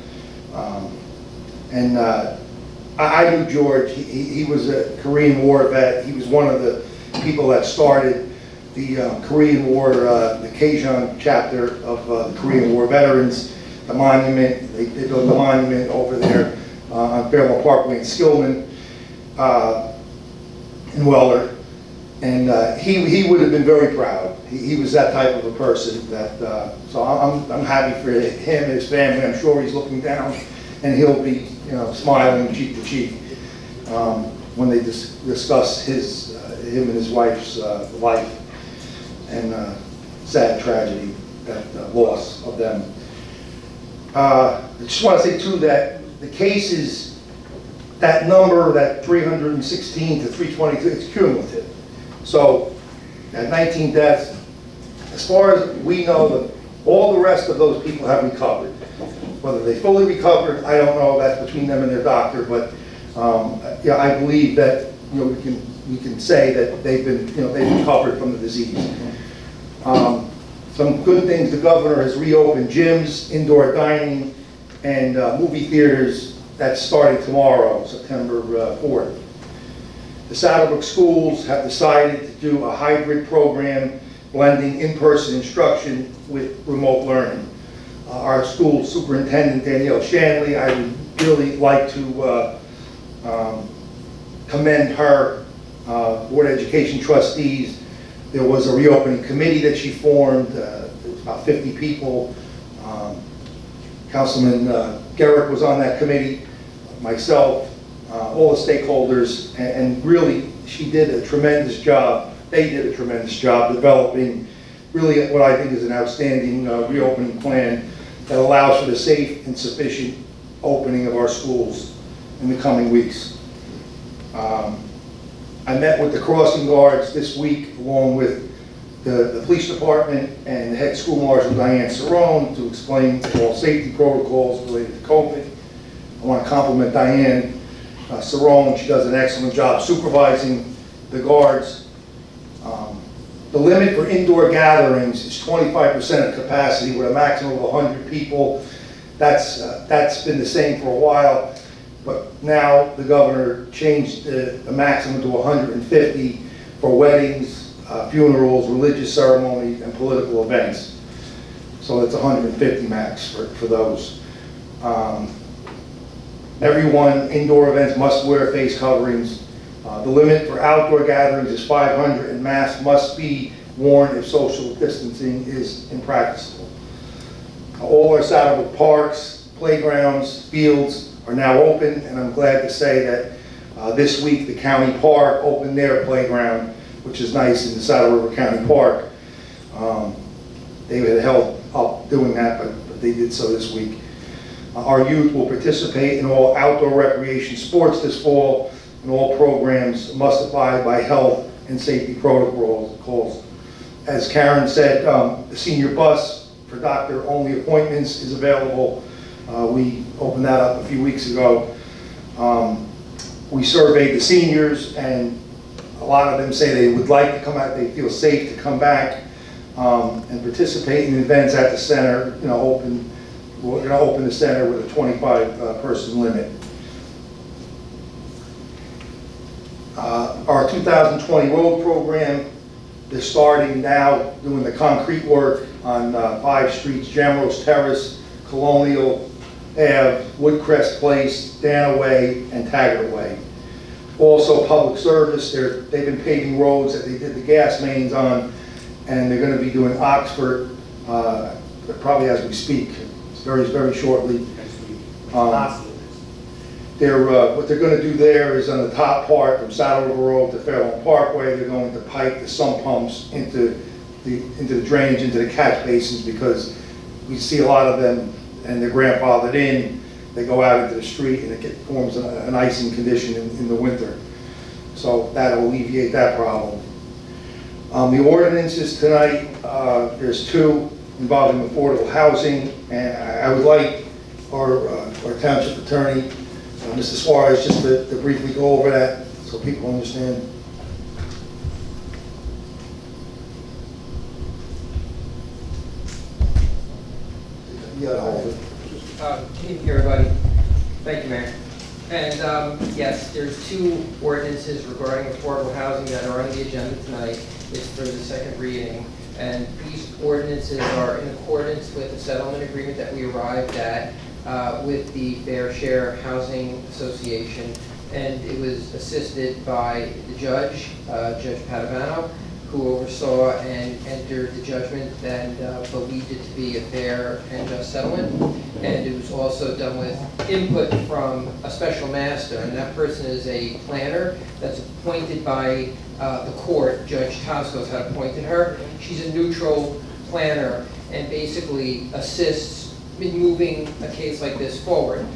D: I knew George. He was a Korean War vet. He was one of the people that started the Korean War, the Kajang chapter of the Korean War veterans. The monument, they built the monument over there on Fairmont Parkway in Skillman, in Weller. And he would have been very proud. He was that type of a person that, so I'm happy for him and his family. I'm sure he's looking down and he'll be, smiling cheek to cheek when they discuss him and his wife's life and sad tragedy, that loss of them. I just want to say too that the cases, that number, that 316 to 322, it's cumulative. So at 19 deaths, as far as we know, all the rest of those people have recovered. Whether they fully recovered, I don't know. That's between them and their doctor. But yeah, I believe that we can say that they've been they've recovered from the disease. Some good things: the governor has reopened gyms, indoor dining, and movie theaters. That's starting tomorrow, September 4th. The Saddlebrook schools have decided to do a hybrid program, blending in-person instruction with remote learning. Our school superintendent, Danielle Shanley, I would really like to commend her, Board of Education trustees. There was a reopening committee that she formed. There was about 50 people. Councilman Garrick was on that committee, myself, all the stakeholders, and really she did a tremendous job. They did a tremendous job developing really what I think is an outstanding reopening plan that allows for the safe and sufficient opening of our schools in the coming weeks. I met with the crossing guards this week, along with the police department and the head school marshal, Diane Cerrone, to explain all safety protocols related to COVID. I want to compliment Diane Cerrone. She does an excellent job supervising the guards. The limit for indoor gatherings is 25% of capacity with a maximum of 100 people. That's been the same for a while, but now the governor changed the maximum to 150 for weddings, funerals, religious ceremonies, and political events. So that's 150 max for those. Everyone, indoor events must wear face coverings. The limit for outdoor gatherings is 500, and masks must be worn if social distancing is impracticable. All our Saddlebrook parks, playgrounds, fields are now open, and I'm glad to say that this week the county park opened their playground, which is nice, in the Saddle River County Park. They had held up doing that, but they did so this week. Our youth will participate in all outdoor recreation sports this fall, and all programs must abide by health and safety protocols. As Karen said, the senior bus for doctor-only appointments is available. We opened that up a few weeks ago. We surveyed the seniors, and a lot of them say they would like to come out, they feel safe to come back and participate in events at the center. We're going to open the center with a 25-person limit. Our 2020 road program is starting now, doing the concrete work on 5 streets: Jamrose Terrace, Colonial Ave, Woodcrest Place, Dana Way, and Taggart Way. Also, public service, they've been paving roads that they did the gas mains on, and they're going to be doing Oxford probably as we speak, very, very shortly.
I: Next week.
D: What they're going to do there is on the top part from Saddle River Road to Fairlawn Parkway, they're going to pipe the sump pumps into the drainage, into the catch basins, because we see a lot of them, and they're grandfathered in. They go out into the street, and it forms an icing condition in the winter. So that'll alleviate that problem. The ordinances tonight, there's 2 involving affordable housing, and I would like our township attorney, Mr. Suarez, just to briefly go over that so people understand. You gotta hold it.
J: Good evening, everybody. Thank you, Mayor. And yes, there's 2 ordinances regarding affordable housing that are on the agenda tonight. It's for the second reading. And these ordinances are in accordance with the settlement agreement that we arrived at with the Fair Share Housing Association. And it was assisted by the judge, Judge Padavano, who oversaw and entered the judgment and believed it to be a fair and just settlement. And it was also done with input from a special master, and that person is a planner that's appointed by the court. Judge Toscos had appointed her. She's a neutral planner and basically assists in moving a case like this forward.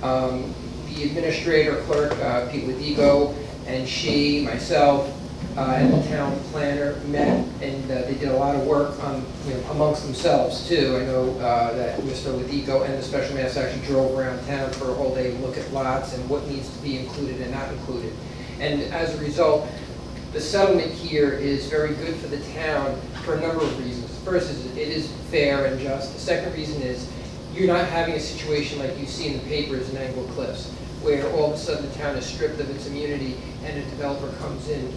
J: The administrator clerk, Pete Ladigo, and she, myself, and the town planner met, and they did a lot of work on, amongst themselves too. I know that Mr. Ladigo and the special master actually drove around town for a whole day to look at lots and what needs to be included and not included. And as a result, the settlement here is very good for the town for a number of reasons. First is it is fair and just. The second reason is you're not having a situation like you see in the papers in Angle Cliffs, where all of a sudden the town is stripped of its immunity and a developer comes in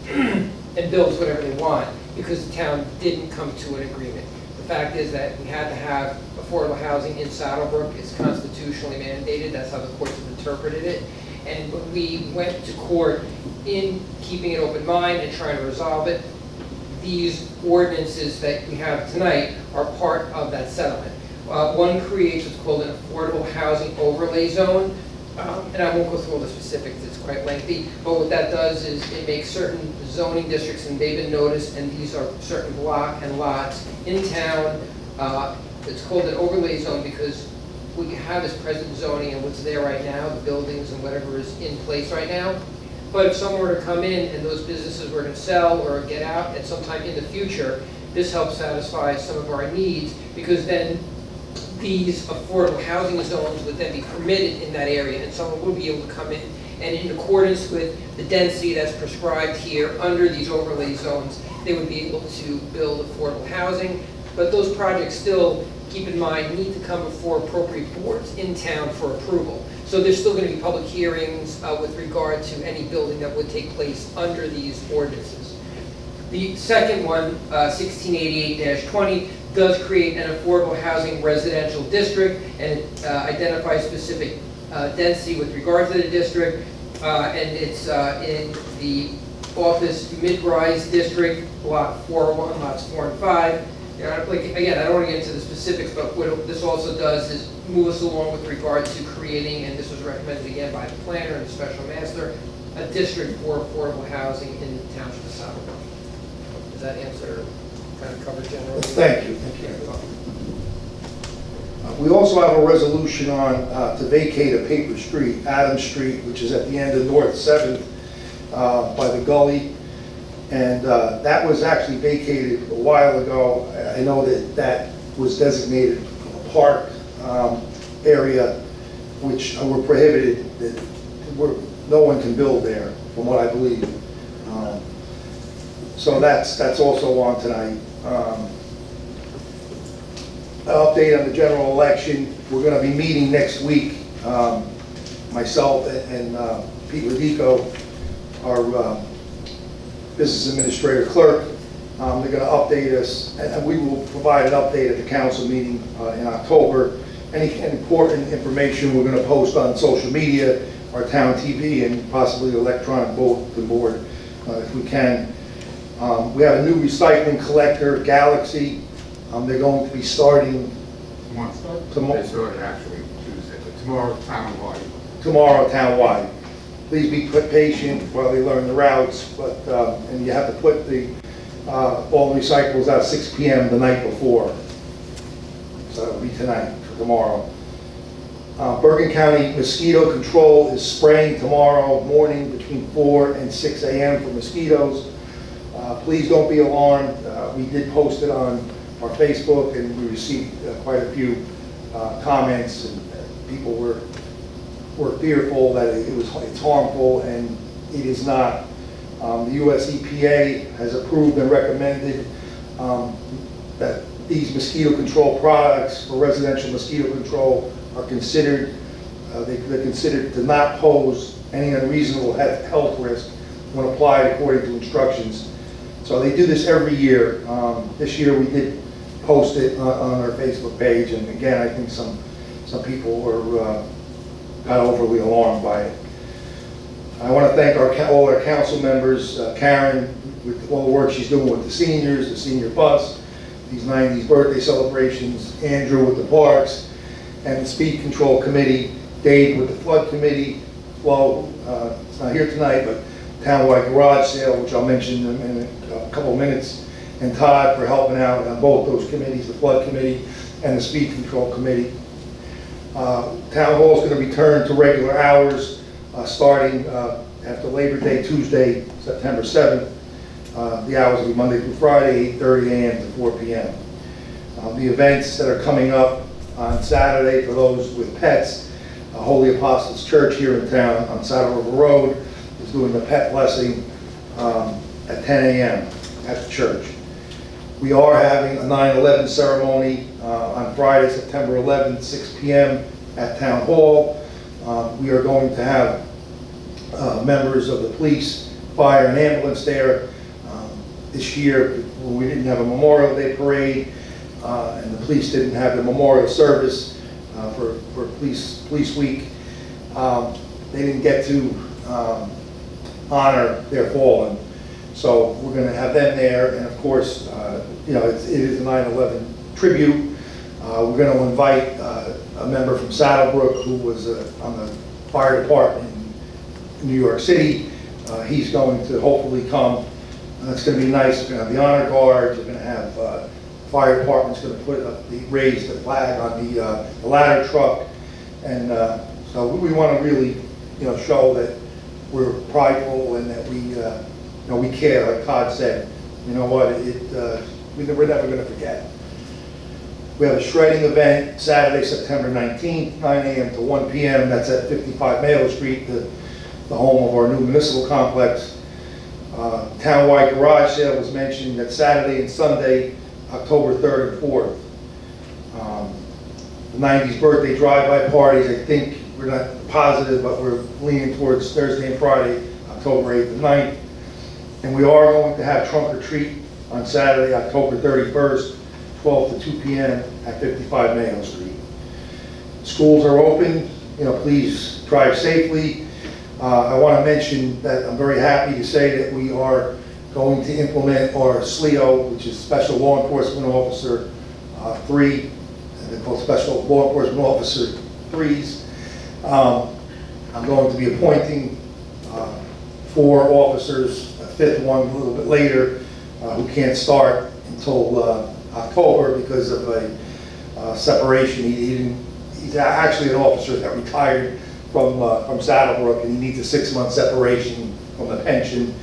J: and builds whatever they want because the town didn't come to an agreement. The fact is that we had to have affordable housing in Saddlebrook. It's constitutionally mandated. That's how the courts have interpreted it. And we went to court in keeping an open mind and trying to resolve it. These ordinances that we have tonight are part of that settlement. One creates what's called an affordable housing overlay zone. And I won't go through all the specifics, it's quite lengthy, but what that does is it makes certain zoning districts, and they've been noticed, and these are certain block and lots in town. It's called an overlay zone because what you have is present zoning and what's there right now, the buildings and whatever is in place right now. But if someone were to come in and those businesses were to sell or get out at some time in the future, this helps satisfy some of our needs, because then these affordable housing zones would then be permitted in that area, and someone would be able to come in, and in accordance with the density that's prescribed here under these overlay zones, they would be able to build affordable housing. But those projects still, keep in mind, need to come before appropriate boards in town for approval. So there's still going to be public hearings with regard to any building that would take place under these ordinances. The second one, 1688-20, does create an affordable housing residential district, and it identifies specific density with regard to the district, and it's in the office mid-rise district, lot 401, lots 4 and 5. Again, I don't want to get into the specifics, but what this also does is move us along with regard to creating, and this was recommended again by the planner and the special master, a district for affordable housing in the township of Southborough. Does that answer, kind of cover generally?
D: Thank you. We also have a resolution on to vacate a paper street, Adams Street, which is at the end of North 7th by the gully. And that was actually vacated a while ago. I know that that was designated a park area, which were prohibited, that no one can build there, from what I believe. So that's also on tonight. An update on the general election. We're going to be meeting next week. Myself and Pete Radico, our business administrator clerk. They're going to update us, and we will provide an update at the council meeting in October. Any important information we're going to post on social media, our town TV, and possibly the bulletin board if we can. We have a new recycling collector, Galaxy. They're going to be starting tomorrow.
B: They started actually Tuesday, but tomorrow townwide.
D: Tomorrow townwide. Please be patient while they learn the routes, but and you have to put the all the recyclables out 6 p.m. the night before. So it'll be tonight for tomorrow. Bergen County Mosquito Control is spraying tomorrow morning between 4 and 6 a.m. for mosquitoes. Please don't be alarmed. We did post it on our Facebook, and we received quite a few comments, and people were fearful that it's harmful, and it is not. The U.S. EPA has approved and recommended that these mosquito control products for residential mosquito control are considered, they're considered to not pose any unreasonable health risk when applied according to instructions. So they do this every year. This year we did post it on our Facebook page, and again, I think some people were got overly alarmed by it. I want to thank all our council members, Karen, with all the work she's doing with the seniors, the senior bus, these 90s birthday celebrations, Andrew with the parks, and the speed control committee, Dave with the flood committee, Flo, it's not here tonight, but townwide garage sale, which I'll mention in a couple of minutes, and Todd for helping out on both those committees, the flood committee and the speed control committee. Town Hall is going to return to regular hours starting after Labor Day, Tuesday, September 7th. The hours will be Monday through Friday, 8:30 a.m. to 4 p.m. The events that are coming up on Saturday for those with pets, Holy Apostles Church here in town on Saddle River Road is doing the pet blessing at 10 a.m. at the church. We are having a 9/11 ceremony on Friday, September 11th, 6 p.m. at Town Hall. We are going to have members of the police, fire, and ambulance there. This year, we didn't have a Memorial Day parade, and the police didn't have the memorial service for Police Week. They didn't get to honor their fallen. So we're going to have them there, and of course, it is a 9/11 tribute. We're going to invite a member from Saddlebrook who was on the fire department in New York City. He's going to hopefully come. It's going to be nice. We're going to have the honor guards. We're going to have fire department's going to raise the flag on the ladder truck, and so we want to really, show that we're prideful and that we, we care, like Todd said. You know what, we're never gonna forget. We have a shredding event Saturday, September 19th, 9 a.m. to 1 p.m. That's at 55 Mayo Street, the home of our new municipal complex. Townwide garage sale was mentioned. That's Saturday and Sunday, October 3rd and 4th. The 90s birthday drive-by parties, I think, we're not positive, but we're leaning towards Thursday and Friday, October 8th and 9th. And we are going to have trunk or treat on Saturday, October 31st, 12 to 2 p.m. at 55 Mayo Street. Schools are open, please drive safely. I want to mention that I'm very happy to say that we are going to implement our SLEO, which is Special Law Enforcement Officer 3, and they're called Special Law Enforcement Officer 3s. I'm going to be appointing 4 officers, a 5th one a little bit later, who can't start until October because of a separation. He's actually an officer that retired from Saddlebrook, and he needs a 6-month separation from the pension.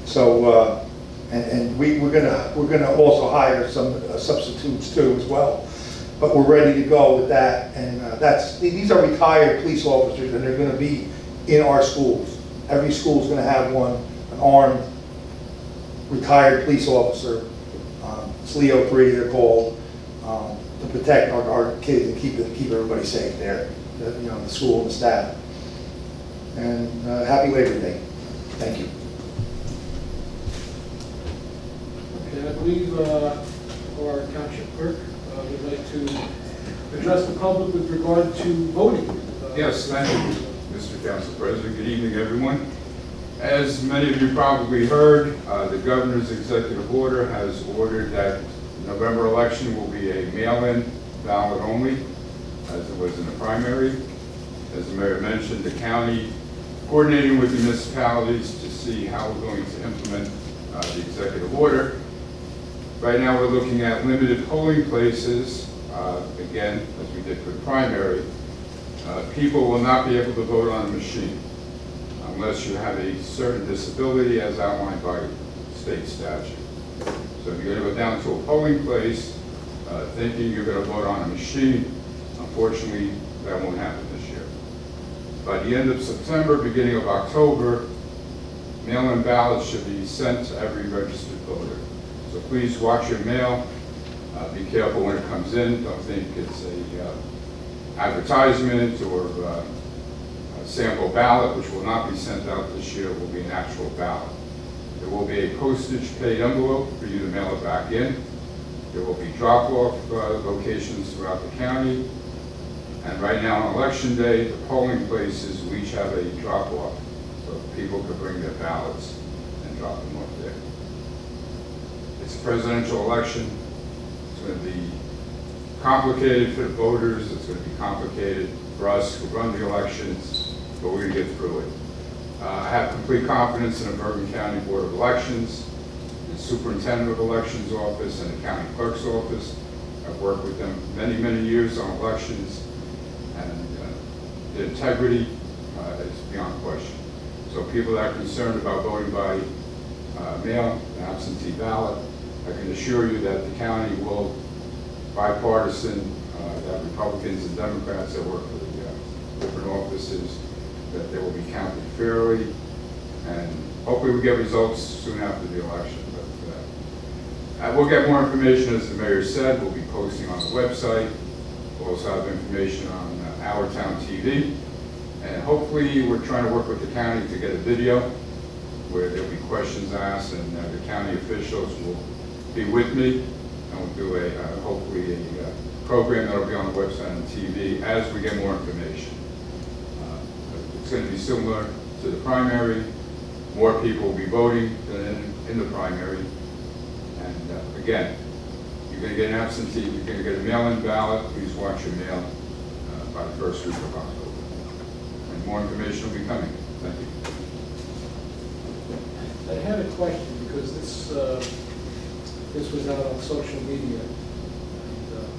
D: So, and we're gonna also hire some substitutes too as well. But we're ready to go with that, and these are retired police officers, and they're gonna be in our schools. Every school's gonna have one, an armed, retired police officer, SLEO 3 they're called, to protect our kids and keep everybody safe there, the school and the staff. And happy Labor Day. Thank you.
A: Okay, I believe our township clerk would like to address the public with regard to voting.
B: Yes, thank you, Mr. Council President. Good evening, everyone. As many of you probably heard, the governor's executive order has ordered that the November election will be a mail-in ballot only, as it was in the primary. As the mayor mentioned, the county coordinating with the municipalities to see how we're going to implement the executive order. Right now, we're looking at limited polling places. Again, as we did for the primary, people will not be able to vote on a machine unless you have a certain disability as outlined by state statute. So if you're going to go down to a polling place thinking you're going to vote on a machine, unfortunately, that won't happen this year. By the end of September, beginning of October, mail-in ballots should be sent to every registered voter. So please watch your mail. Be careful when it comes in. Don't think it's a advertisement or a sample ballot, which will not be sent out this year. It will be an actual ballot. There will be a postage paid envelope for you to mail it back in. There will be drop-off locations throughout the county. And right now on election day, the polling places will each have a drop-off, so people could bring their ballots and drop them off there. It's a presidential election. It's going to be complicated for the voters. It's going to be complicated for us who run the elections, but we're going to get through it. I have complete confidence in the Bergen County Board of Elections, the Superintendent of Elections Office, and the County Clerk's Office. I've worked with them many, many years on elections, and the integrity is beyond question. So people that are concerned about voting by mail, absentee ballot, I can assure you that the county will, bipartisan, that Republicans and Democrats that work for the different offices, that they will be counted fairly, and hopefully we get results soon after the election. But we'll get more information, as the mayor said. We'll be posting on the website. We'll also have information on Our Town TV, and hopefully we're trying to work with the county to get a video where there'll be questions asked, and the county officials will be with me, and we'll do hopefully a program that'll be on the website and TV as we get more information. It's going to be similar to the primary. More people will be voting than in the primary. And again, you're going to get an absentee, you're going to get a mail-in ballot. Please watch your mail by the first week of October. And more information will be coming. Thank you.
A: I had a question because this was out on social media. And,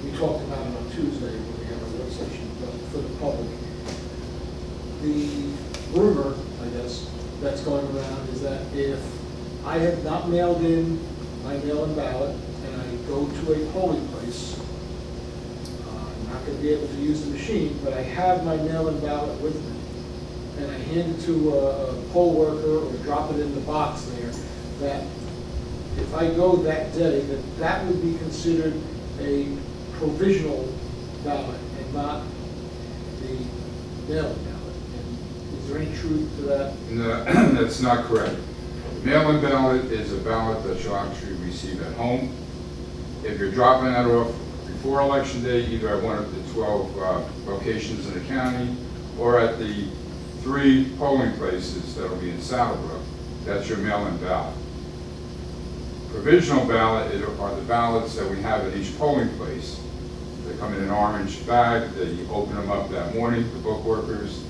A: we talked about it on Tuesday when we had a work session for the public. The rumor, I guess, that if I have not mailed in my mail-in ballot and I go to a polling place, I'm not going to be able to use the machine, but I have my mail-in ballot with me, and I hand it to a poll worker or drop it in the box there, that if I go that day, that would be considered a provisional ballot and not the mail-in ballot. And is there any truth to that?
B: No, that's not correct. Mail-in ballot is a ballot that you'll actually receive at home. If you're dropping that off before Election Day, either at one of the 12 locations in the county or at the 3 polling places that'll be in Saddlebrook, that's your mail-in ballot. Provisional ballot are the ballots that we have at each polling place. They come in an orange bag, you open them up that morning, the book workers,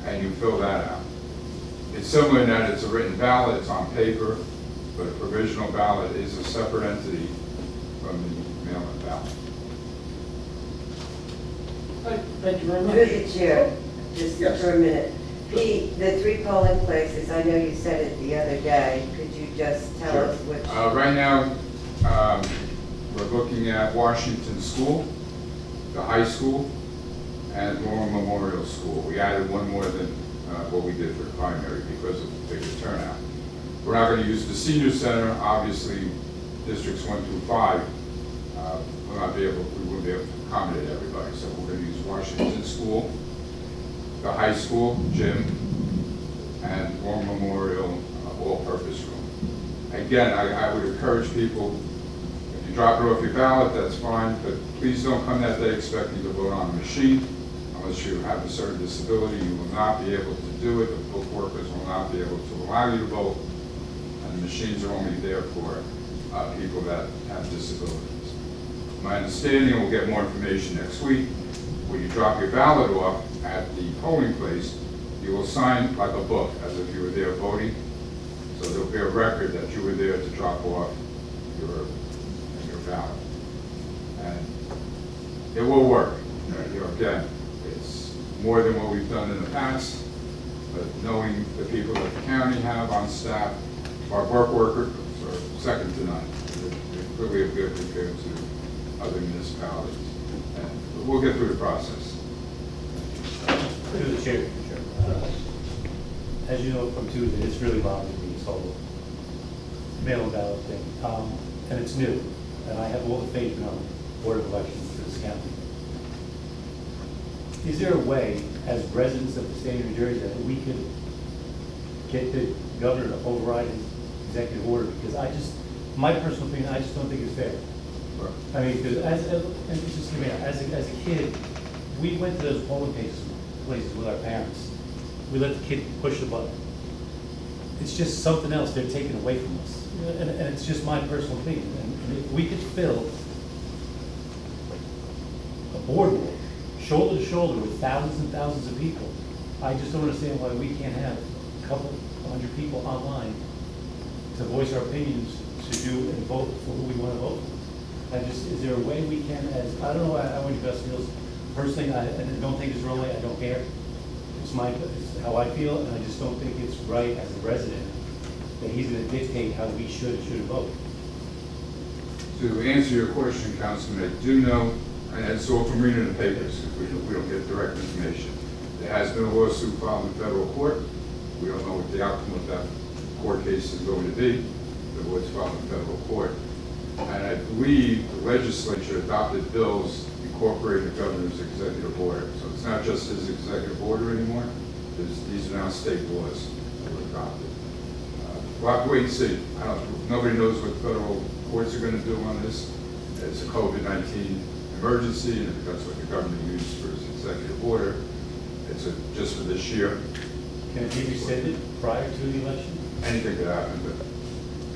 B: and you fill that out. It's similar in that it's a written ballot, it's on paper, but a provisional ballot is a separate entity from the mail-in ballot.
A: Thank you very much.
F: Through the chair, just
A: Yes.
F: for a minute. Pete, the 3 polling places, I know you said it the other day, could you just tell
B: Sure.
F: us which?
B: Right now, we're looking at Washington School, the high school, and Laurel Memorial School. We added one more than what we did for the primary because of the bigger turnout. We're not going to use the senior center, obviously, districts 1 through 5. We won't be able to accommodate everybody, so we're going to use Washington School, the high school gym, and Laurel Memorial all-purpose room. Again, I would encourage people, if you drop it off your ballot, that's fine, but please don't come that day expecting to vote on a machine. Unless you have a certain disability, you will not be able to do it. The book workers will not be able to allow you to vote, and the machines are only there for people that have disabilities. My understanding, we'll get more information next week, when you drop your ballot off at the polling place, you will sign like a book, as if you were there voting. So there'll be a record that you were there to drop off your ballot. And it will work. Again, it's more than what we've done in the past, but knowing the people that the county have on staff, our work workers are second to none. They're really good compared to other municipalities. And we'll get through the process.
H: Through the chair. As you know from Tuesday, it's really bothering me, this whole mail-in ballot thing. And it's new, and I have all the faith in our Board of Elections for this county. Is there a way, as residents of the state of New Jersey, that we could get the governor to override his executive order? Because my personal opinion, I just don't think it's fair. I mean, because as a kid, we went to those polling places with our parents. We let the kid push the button. It's just something else they're taking away from us. And it's just my personal opinion. And if we could fill a boardwalk, shoulder to shoulder with thousands and thousands of people, I just don't understand why we can't have a couple hundred people online to voice our opinions, to do and vote for who we want to vote for. Is there a way we can, I don't know how you best feels. Personally, I don't think it's wrong, I don't care. It's how I feel, and I just don't think it's right as a resident that he's going to dictate how we should or shouldn't vote.
B: To answer your question, Councilman, I do know, and it's all from reading the papers, because we don't get direct information. There has been a lawsuit filed in federal court. We don't know what the outcome of that court case is going to be. It was filed in federal court. And I believe the legislature adopted bills incorporating the governor's executive order. So it's not just his executive order anymore. These are now state laws that were adopted. We'll have to wait and see. Nobody knows what federal courts are going to do on this. It's a COVID-19 emergency, and if that's what the governor used for his executive order, it's just for this year.
H: Can it be rescinded prior to the election?
B: Anything could happen, but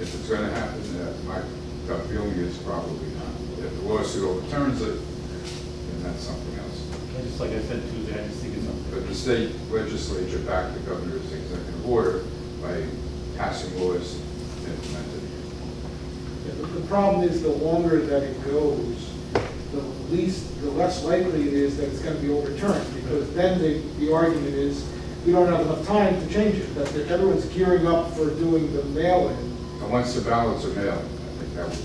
B: if it's going to happen, my gut feeling is probably not. If the lawsuit overturns it, then that's something else.
H: Just like I said Tuesday, I just think it's something.
B: But the state legislature backed the governor's executive order by passing laws and implementing it.
A: Yeah, the problem is the longer that it goes, the less likely it is that it's going to be overturned, because then the argument is you don't have enough time to change it, that everyone's gearing up for doing the mail-in.
B: And once the ballots are mailed, I think that would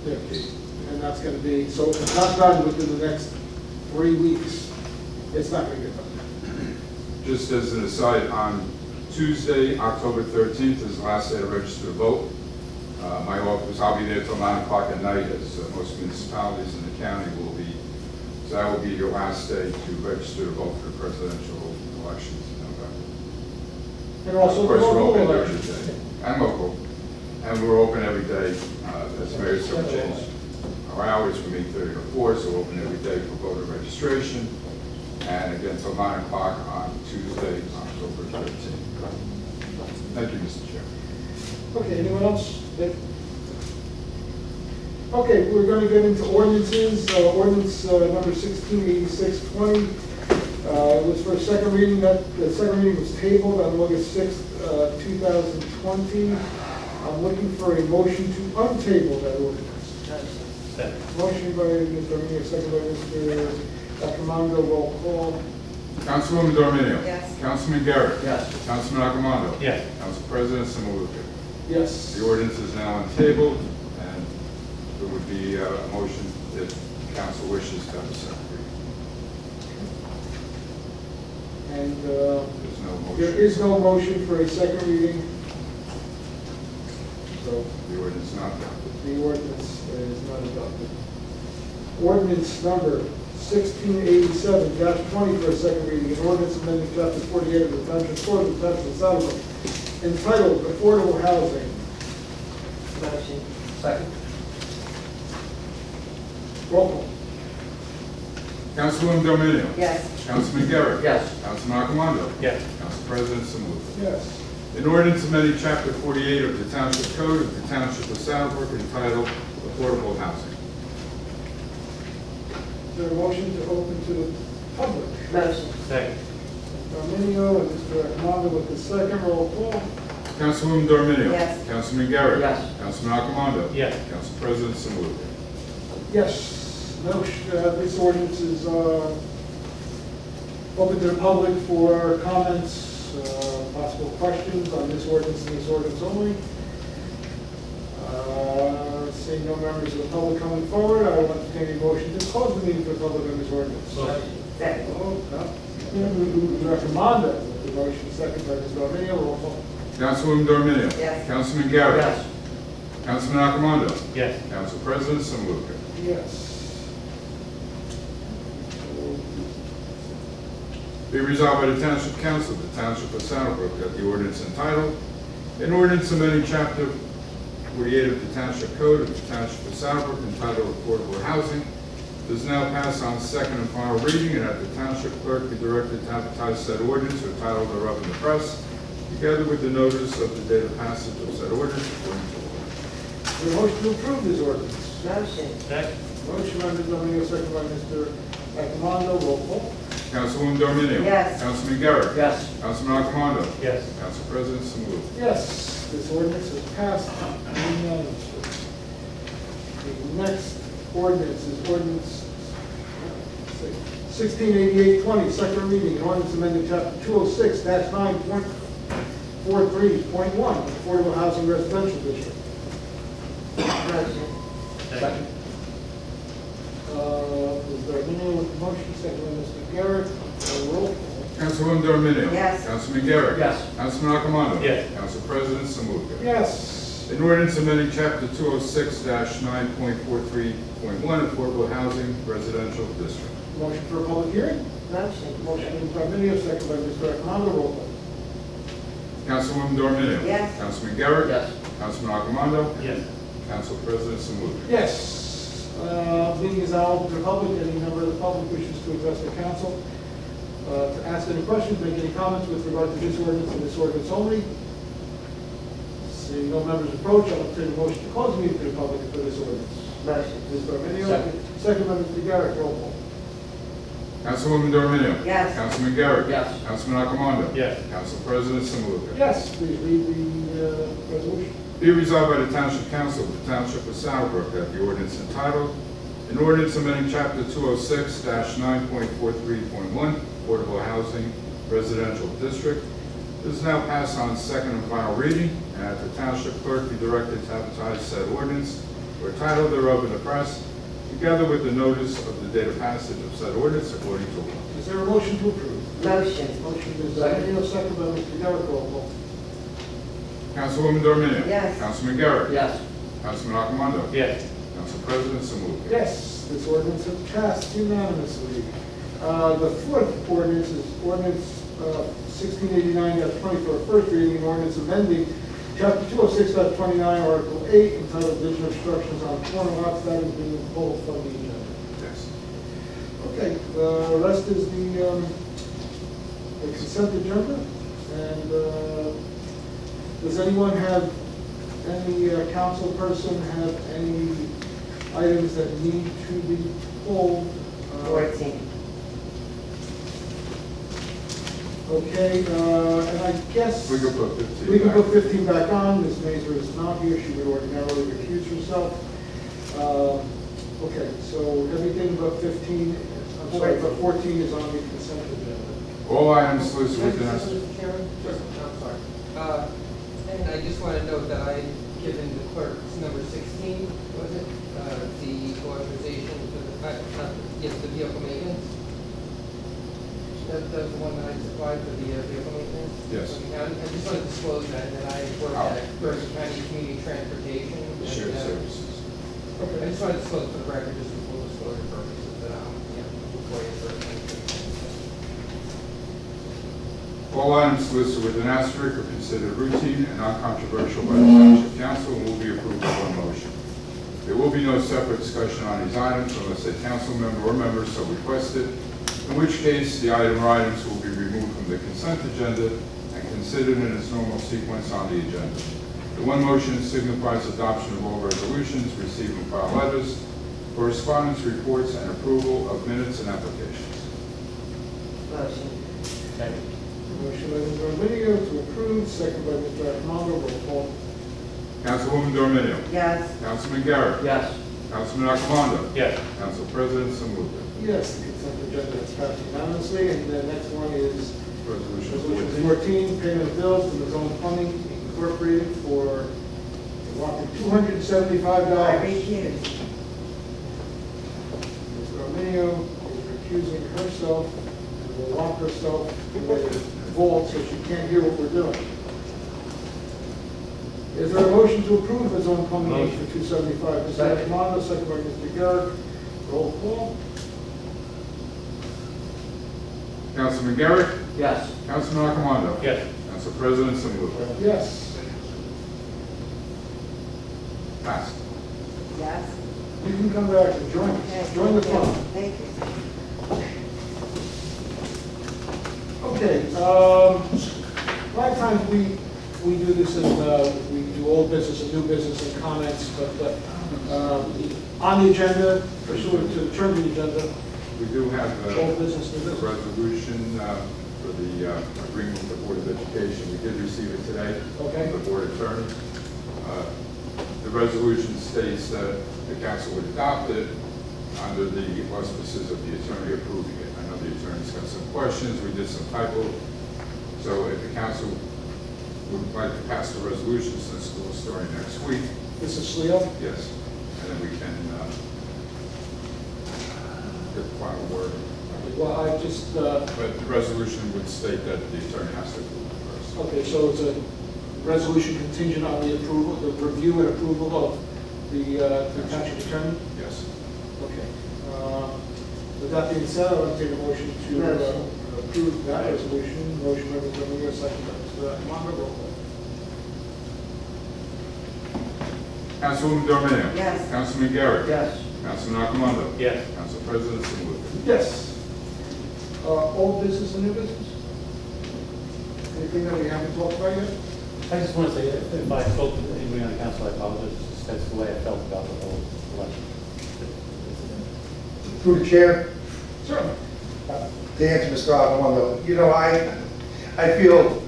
A: Yeah.
B: be key.
A: And that's gonna be, so if it's not done within the next 3 weeks, it's not gonna get done.
B: Just as an aside, on Tuesday, October 13th is the last day to register to vote. My office, I'll be there till 9 o'clock at night, as most municipalities in the county will be. So that will be your last day to register to vote for the presidential elections in November.
A: And also
B: Of
A: the
B: course, we're
A: local
B: open every
A: elections.
B: day, and local, and we're open every day, as Mayor said, changed our hours from 8:30 to 4, so we're open every day for voter registration, and again till 9 o'clock on Tuesday, October 13th. Thank you, Mr. Chairman.
A: Okay, anyone else? Dick? Okay, we're gonna get into ordinances, ordinance number 168620. It was for a second reading, the second reading was tabled on August 6th, 2020. I'm looking for a motion to untable that ordinance.
H: Second.
A: Motion by Mr. Arminio, second by Mr. Accomando, roll call.
B: Councilwoman Dorminio.
F: Yes.
B: Councilman Garrett.
G: Yes.
B: Councilman Accomando.
H: Yes.
B: Council President Samaluka.
A: Yes.
B: The ordinance is now on table, and there would be a motion if council wishes to have a second reading.
A: And
B: There's no motion.
A: there is no motion for a second reading. So
B: The ordinance is not adopted.
A: the ordinance is not adopted. Ordinance number 1687-20 for a second reading, an ordinance amending chapter 48 of the Township Code of the Township of Southwick entitled Affordable Housing.
F: Motion.
G: Second.
A: Roll call.
B: Councilwoman Dominio.
F: Yes.
B: Councilman Garrett.
G: Yes.
B: Councilman Accomando.
H: Yes.
B: Council President Samaluka.
A: Yes.
B: An ordinance amending chapter 48 of the Township Code of the Township of Southwick entitled Affordable Housing.
A: Is there a motion to open to the public?
F: Motion.
H: Second.
A: Mr. Arminio and Mr. Accomando with the second, roll call.
B: Councilwoman Dominio.
F: Yes.
B: Councilman Garrett.
G: Yes.
B: Councilman Accomando.
H: Yes.
B: Council President Samaluka.
A: Yes. This ordinance is open to the public for comments, possible questions on this ordinance and this ordinance only. Seeing no members of the public coming forward, I will entertain a motion to close the meeting for the public on this ordinance.
F: Second.
A: Oh, no. Mr. Accomando, the motion, second by Mr. Arminio, roll call.
B: Councilwoman Dominio.
F: Yes.
B: Councilman Garrett.
G: Yes.
B: Councilman Accomando.
H: Yes.
B: Council President Samaluka.
A: Yes.
B: Be resolved by the Township Council of the Township of Southwick that the ordinance entitled, an ordinance amending chapter 48 of the Township Code of the Township of Southwick entitled Affordable Housing does now pass on second and final reading, and that the Township Clerk be directed to advertise said ordinance or title thereof in the press, together with the notice of the date of passage of said ordinance according to law.
A: Is there a motion to approve this ordinance?
F: Motion.
H: Second.
A: Motion by Mr. Domingo, second by Mr. Accomando, roll call.
B: Councilwoman Dominio.
F: Yes.
B: Councilman Garrett.
G: Yes.
B: Councilman Accomando.
H: Yes.
B: Council President Samaluka.
A: Yes, this ordinance is passed unanimously. The next ordinance is ordinance 1688-20, second reading, an ordinance amending chapter 206-9.43.1, Affordable Housing Residential District.
F: Motion.
G: Second.
A: Mr. Arminio with the motion, second by Mr. Garrett, roll call.
B: Councilwoman Dominio.
F: Yes.
B: Councilman Garrett.
G: Yes.
B: Councilman Accomando.
H: Yes.
B: Council President Samaluka.
A: Yes.
B: An ordinance amending chapter 206-9.43.1 Affordable Housing Residential District.
A: Motion for a public hearing?
F: Motion.
A: Motion by Mr. Arminio, second by Mr. Accomando, roll call.
B: Councilwoman Dominio.
F: Yes.
B: Councilman Garrett.
G: Yes.
B: Councilman Accomando.
H: Yes.
B: Council President Samaluka.
A: Yes. Meeting is now open to the public. Any member of the public wishes to address the council, to ask any questions, make any comments with regard to this ordinance and this ordinance only. Seeing no members approach, I'll entertain a motion to close the meeting to the public for this ordinance.
F: Motion.
A: Mr. Arminio.
G: Second.
A: Second by Mr. Garrett, roll call.
B: Councilwoman Dominio.
F: Yes.
B: Councilman Garrett.
G: Yes.
B: Councilman Accomando.
H: Yes.
B: Council President Samaluka.
A: Yes, please read the resolution.
B: Be resolved by the Township Council of the Township of Southwick that the ordinance entitled, an ordinance amending chapter 206-9.43.1 Affordable Housing Residential District. This is now passed on second and final reading, and that the Township Clerk be directed to advertise said ordinance or title thereof in the press, together with the notice of the date of passage of said ordinance according to law.
A: Is there a motion to approve?
F: Motion.
A: Motion is Minio, second by Mr. Garrett, roll call.
B: Councilwoman Dorminio.
F: Yes.
B: Councilman Garrett.
G: Yes.
B: Councilman Accomando.
H: Yes.
B: Council President, so moved.
A: Yes, this ordinance is passed unanimously. The fourth ordinance is ordinance 1689-20 for a first reading, an ordinance amending chapter 206.29, article 8, entitled additional instructions on corner lots. That is being pulled from the agenda.
B: Yes.
A: Okay, the rest is the consent agenda. And does anyone have, any council person have any items that need to be pulled?
F: 14.
A: Okay, and I guess.
B: We can put 15
A: We can
B: back.
A: put 15 back on. Ms. Mazur is not here. She would ordinarily recuse herself. Okay, so everything but 15, I'm sorry, but 14 is on the consent agenda.
B: All items listed within us.
J: Mr. Chairman? Sure. I'm sorry. And I just want to note that I given the clerk number 16, was it? The authorization for the, yes, the vehicle maintenance. That's the one that I supplied for the vehicle maintenance?
B: Yes.
J: Okay, I just want to disclose that I work
B: Oh.
J: at Bergen County Community Transportation.
B: Shared
J: and,
B: services.
J: I just want to disclose for the record, just for full disclosure purposes, that I'm, employee for
B: All items listed with an asterisk are considered routine and non-controversial by the Township Council and will be approved by one motion. There will be no separate discussion on these items unless a council member or members so requested, in which case the item or items will be removed from the consent agenda and considered in its normal sequence on the agenda. The one motion signifies adoption of all resolutions, received and filed letters, correspondence, reports, and approval of minutes and applications.
F: Motion.
H: Second.
A: Motion by Mr. Arminio to approve, second by Mr. Accomando, roll call.
B: Councilwoman Dorminio.
F: Yes.
B: Councilman Garrett.
G: Yes.
B: Councilman Accomando.
H: Yes.
B: Council President, so moved.
A: Yes, the consent agenda is passed unanimously, and the next one is
B: Resolution
A: Resolution
B: 14.
A: 14, payment of bills from the Zone Funding Incorporated for a whopping $275.
F: I recuse.
A: Mr. Arminio is recusing herself and will lock herself in the vault so she can't hear what we're doing. Is there a motion to approve the Zone Funding aid for $275? Mr.
G: Second.
A: Accomando, second by Mr. Garrett. Roll call.
B: Councilman Garrett.
G: Yes.
B: Councilman Accomando.
H: Yes.
B: Council President, so moved.
A: Yes.
B: Passed.
F: Yes.
A: You can come back and join
F: Okay.
A: us. Join the fun.
F: Thank you.
A: Okay, a lot of times we do this and we do old business and new business and comments, but on the agenda, pursuant to the term of the agenda,
B: We do have
A: old business, new
B: a
A: business.
B: resolution for the agreement with the Board of Education. We did receive it today
A: Okay.
B: from the Board Attorney. The resolution states that the council would adopt it under the auspices of the attorney approving it. I know the attorney's got some questions. We did some typo. So if the council would like to pass the resolution since school is starting next week,
A: This is Leo.
B: yes, and then we can get the final word.
A: Well, I just,
B: But the resolution would state that the attorney has to approve it first.
A: okay, so it's a resolution contingent on the approval, the review and approval of the township attorney?
B: Yes.
A: Okay. With that being said, I'll take a motion to
F: Motion.
A: approve that resolution. Motion by Mr. Arminio, second by Mr. Accomando, roll call.
B: Councilwoman Dorminio.
F: Yes.
B: Councilman Garrett.
G: Yes.
B: Councilman Accomando.
H: Yes.
B: Council President, so moved.
A: Yes. Old business and new business? Anything that we haven't talked about yet?
H: I just want to say, if I spoke to anybody on the council, I apologize. It's just that's the way I felt about the whole election.
D: Through the chair,
A: Certainly.
D: to answer Mr. Accomando, you know, I feel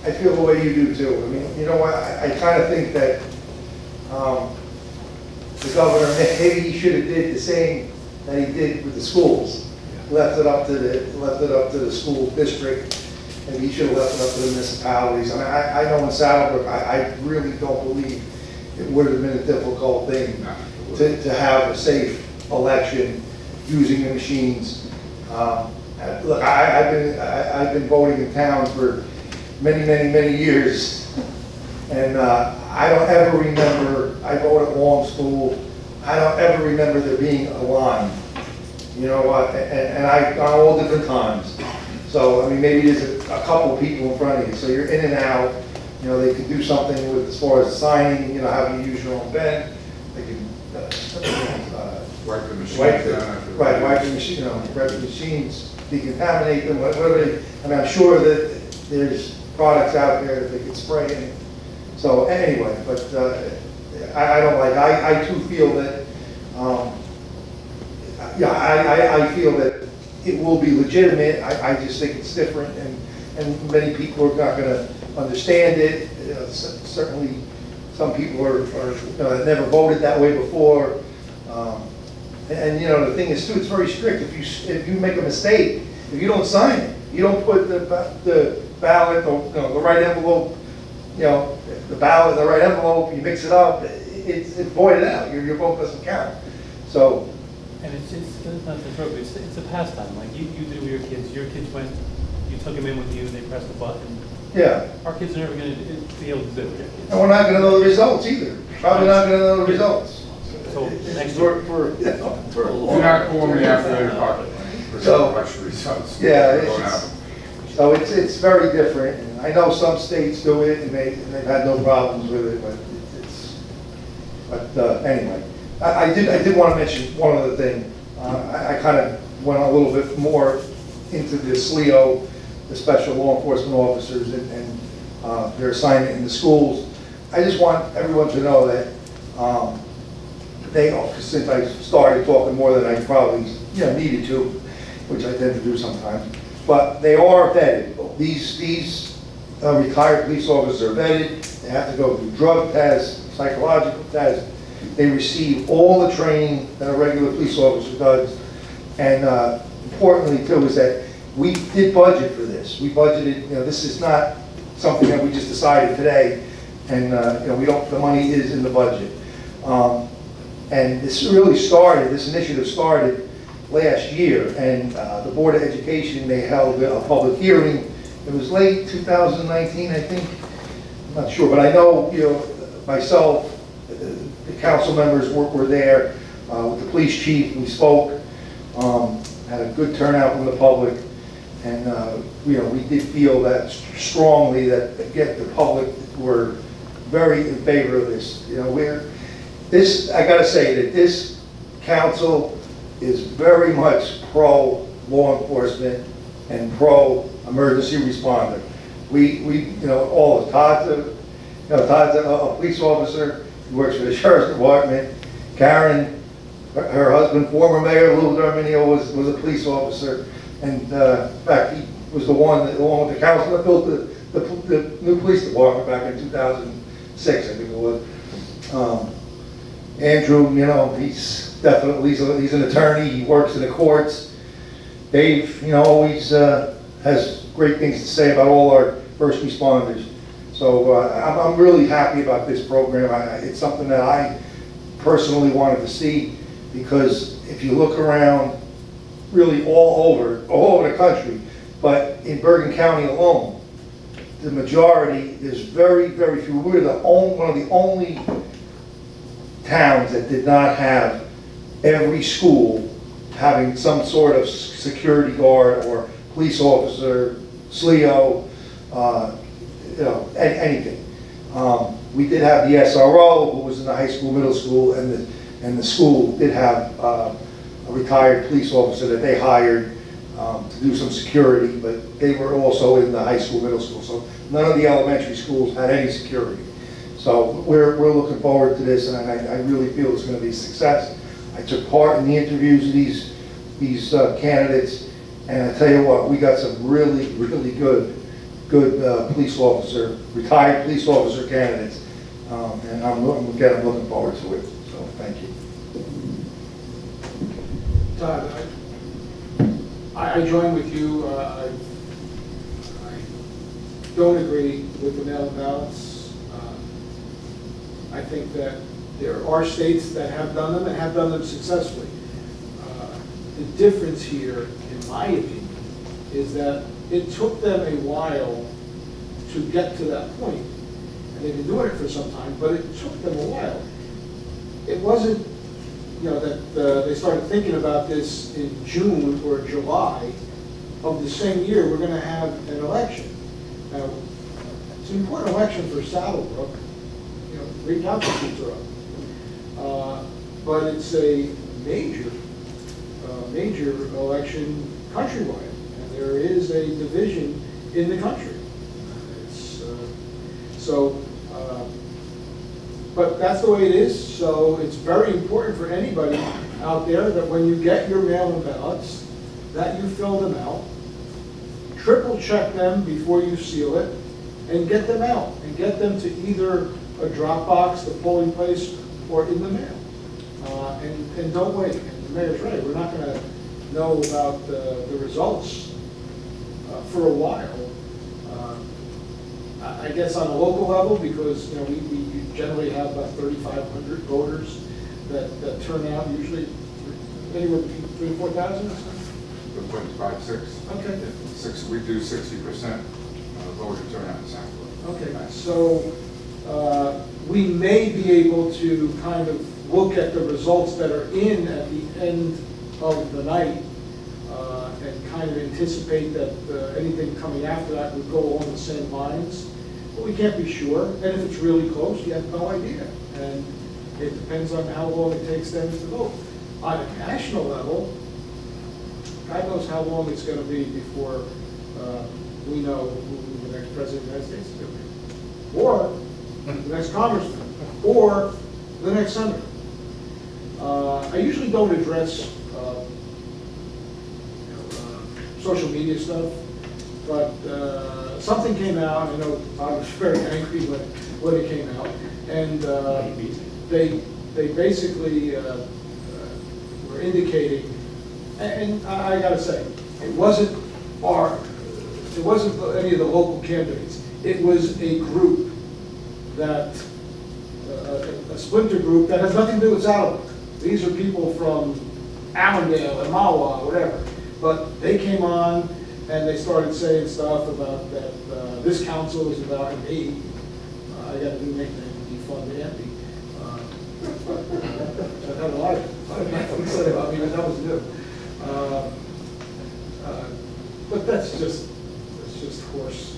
D: the way you do too. I mean, you know, I kind of think that the governor, maybe he should have did the same that he did with the schools. left it up to the school district, and he should have left it up to the municipalities. I mean, I know in Saddlebrook, I really don't believe it would have been a difficult thing to have a safe election using the machines. Look, I've been voting in town for many years, and I don't ever remember, I voted at Long School, I don't ever remember there being a line, you know, and I've gone all different times. So, I mean, maybe there's a couple people in front of you, so you're in and out, you know, they can do something with, as far as signing, you know, having to use your own pen, they can,
B: Wipe the machine
D: wipe
B: down after.
D: right, wipe the machine, you know, wipe the machines, decontaminate them, whatever they, I mean, I'm sure that there's products out there that they can spray in. So anyway, but I don't like, I too feel that, yeah, I feel that it will be legitimate. I just think it's different, and many people are not gonna understand it. Certainly, some people are you know, that never voted that way before. And you know, the thing is too, it's very strict. If you make a mistake, if you don't sign it, you don't put the ballot, or, you know, the right envelope, you know, the ballot in the right envelope, you mix it up, it's voided out. Your vote doesn't count. So.
H: And it's not the program, it's a pastime, like you did with your kids went, you took them in with you, they pressed the button.
D: Yeah.
H: Our kids are never gonna be able to do it with their kids.
D: And we're not gonna know the results either. Probably not gonna know the results.
H: So next year.
B: Do not call me after 8 o'clock.
D: So-
B: Results.
D: Yeah,
B: Don't happen.
D: So it's very different. And I know some states do it and they've had no problems with it, but anyway. I did want to mention one other thing. I kind of went a little bit more into the SLEO, the Special Law Enforcement Officers, and their assignment in the schools. I just want everyone to know that since I started talking more than I probably needed to, which I tend to do sometimes, but they are vetted. These retired police officers are vetted. They have to go through drug tests, psychological tests. They receive all the training that a regular police officer does. And importantly too is that we did budget for this. We budgeted, this is not something that we just decided today. And the money is in the budget. And this initiative started last year. And the Board of Education, they held a public hearing. It was late 2019, I think. I'm not sure, but I know, myself, the council members were there, with the police chief, we spoke, had a good turnout from the public, and we did feel that strongly that, again, the public were very in favor of this. I gotta say that this council is very much pro law enforcement and pro emergency responder. Todd's a police officer. He works for the sheriff's department. Karen, her husband, former mayor Lou D'Arminio, was a police officer. And in fact, he was the one that, along with the council, that built the new police department back in 2006, I think it was. Andrew, he's an attorney. He works in the courts. Dave, always has great things to say about all our first responders. So I'm really happy about this program. It's something that I personally wanted to see, because if you look around really all over the country, but in Bergen County alone, the majority, there's very, very few. We're one of the only towns that did not have every school having some sort of security guard or police officer, SLEO, anything. We did have the SRO, who was in the high school, middle school, and the school did have a retired police officer that they hired to do some security, but they were also in the high school, middle school. So none of the elementary schools had any security. So we're looking forward to this, and I really feel it's going to be a success. I took part in the interviews of these candidates, and I tell you what, we got some really, really good police officer, retired police officer candidates, and I'm looking forward to it. So thank you.
A: Todd, I join with you. I don't agree with the mail-in ballots. I think that there are states that have done them and have done them successfully. The difference here, in my opinion, is that it took them a while to get to that point. And they've been doing it for some time, but it took them a while. It wasn't, that they started thinking about this in June or July of the same year we're gonna have an election. Now, it's an important election for Saddlebrook, 3 council seats are up. But it's a major election countrywide, and there is a division in the country. But that's the way it is, so it's very important for anybody out there that when you get your mail-in ballots, that you fill them out, triple check them before you seal it, and get them out, and get them to either a drop box, the polling place, or in the mail. And don't wait, and the mayor's right, we're not gonna know about the results for a while. I guess on a local level, because we generally have about 3,500 voters that turn out, usually anywhere between 3,000 and 4,000 or something.
B: 1.56.
A: Okay.
B: We do 60% voter turnout in Southwood.
A: Okay, so we may be able to kind of look at the results that are in at the end of the night and kind of anticipate that anything coming after that would go along the same lines. But we can't be sure, and if it's really close, you have no idea. And it depends on how long it takes them to vote. On a national level, God knows how long it's going to be before we know who the next president of the United States is going to be. Or the next congressman, or the next senator. I usually don't address social media stuff, but something came out. I know I was very angry when it came out, and they basically were indicating, and I got to say, it wasn't any of the local candidates. It was a group that a splinter group that has nothing to do with Saddlebrook. These are people from Allendale and Mawa, whatever. But they came on and they started saying stuff about that this council is about me. I got a new nickname, Defund Andy. I've had a lot of bad things to say about me, but that was new. But that's just horse,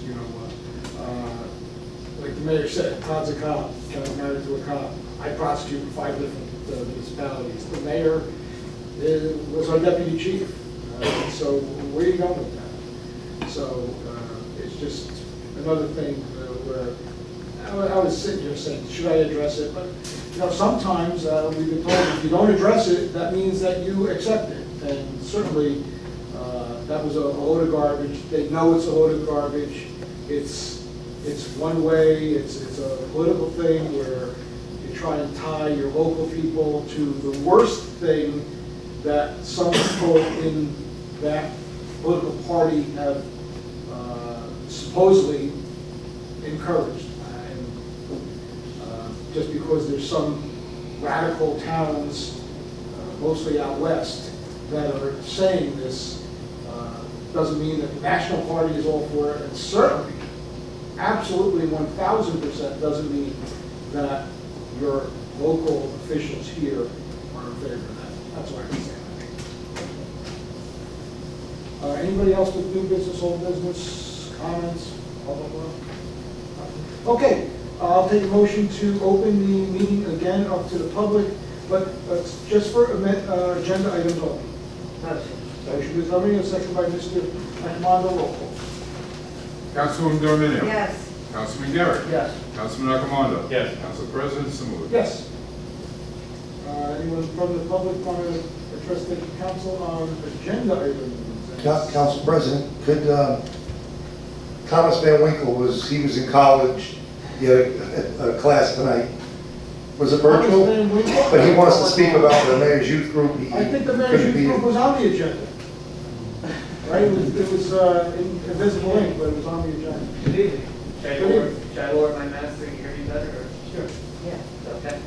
A: like the mayor said, Todd's a cop, John's married to a cop. I prosecute in 5 different municipalities. The mayor was our deputy chief. So where are you going with that? So it's just another thing where I was sitting here saying, should I address it? But sometimes we've been told if you don't address it, that means that you accept it. And certainly that was a load of garbage. They know it's a load of garbage. It's one way. It's a political thing where you try and tie your local people to the worst thing that some people in that political party have supposedly encouraged. Just because there's some radical towns, mostly out west, that are saying this, doesn't mean that the National Party is all for it, and certainly, absolutely 1,000% doesn't mean that your local officials here are in favor of that. That's why I'm saying that. Anybody else with new business, old business, comments? Blah, blah, blah. Okay, I'll take a motion to open the meeting again up to the public, but just for agenda items only. Motion is nominated, second by Mr. Accomando, roll call.
B: Councilwoman Dominio.
F: Yes.
B: Councilman Garrett.
G: Yes.
B: Councilman Accomando.
H: Yes.
B: Council President Samuel.
A: Yes. Anyone from the public want to address the council on agenda items?
D: Council President, could Thomas Van Winkle he was in college, he had a class tonight. Was it virtual?
A: Thomas Van Winkle?
D: But he wants to speak about the mayor's youth group.
A: I think the mayor's youth group was on the agenda. right? It was invisible ink, but it was on the agenda.
K: Good evening. Should
A: Good evening.
K: I lower my mask so you can hear me better, or?
A: Sure.
F: Yeah.
K: Okay.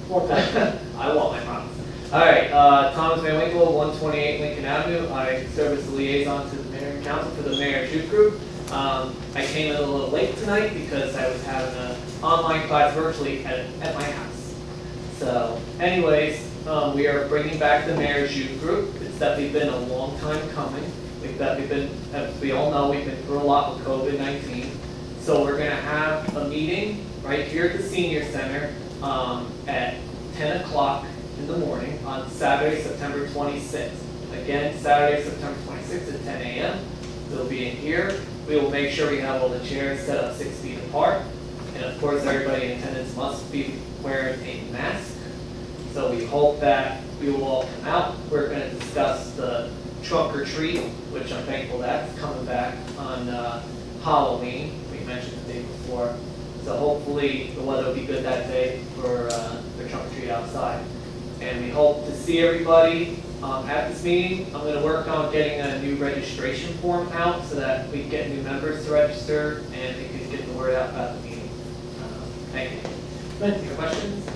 A: Walk that.
K: I won't, I promise. All right, Thomas Van Winkle, 128 Lincoln Avenue. I serve as the liaison to the mayor and council for the mayor's youth group. I came in a little late tonight because I was having an online class virtually at my house. So anyways, we are bringing back the mayor's youth group. It's definitely been a long time coming. We've definitely been, as we all know, we've been through a lot with COVID-19. So we're gonna have a meeting right here at the senior center at 10 o'clock in the morning on Saturday, September 26th. Again, Saturday, September 26th at 10 a.m. We'll be in here. We will make sure we have all the chairs set up 6 feet apart. And of course, everybody in attendance must be wearing a mask. So we hope that we will all come out. We're going to discuss the trunk or treat, which I'm thankful that's coming back on Halloween. We mentioned the day before. So hopefully the weather will be good that day for the trunk or treat outside. And we hope to see everybody at this meeting. I'm going to work on getting a new registration form out so that we can get new members to register and we can get the word out about the meeting. Thank you.
A: Thank you.
K: Any questions?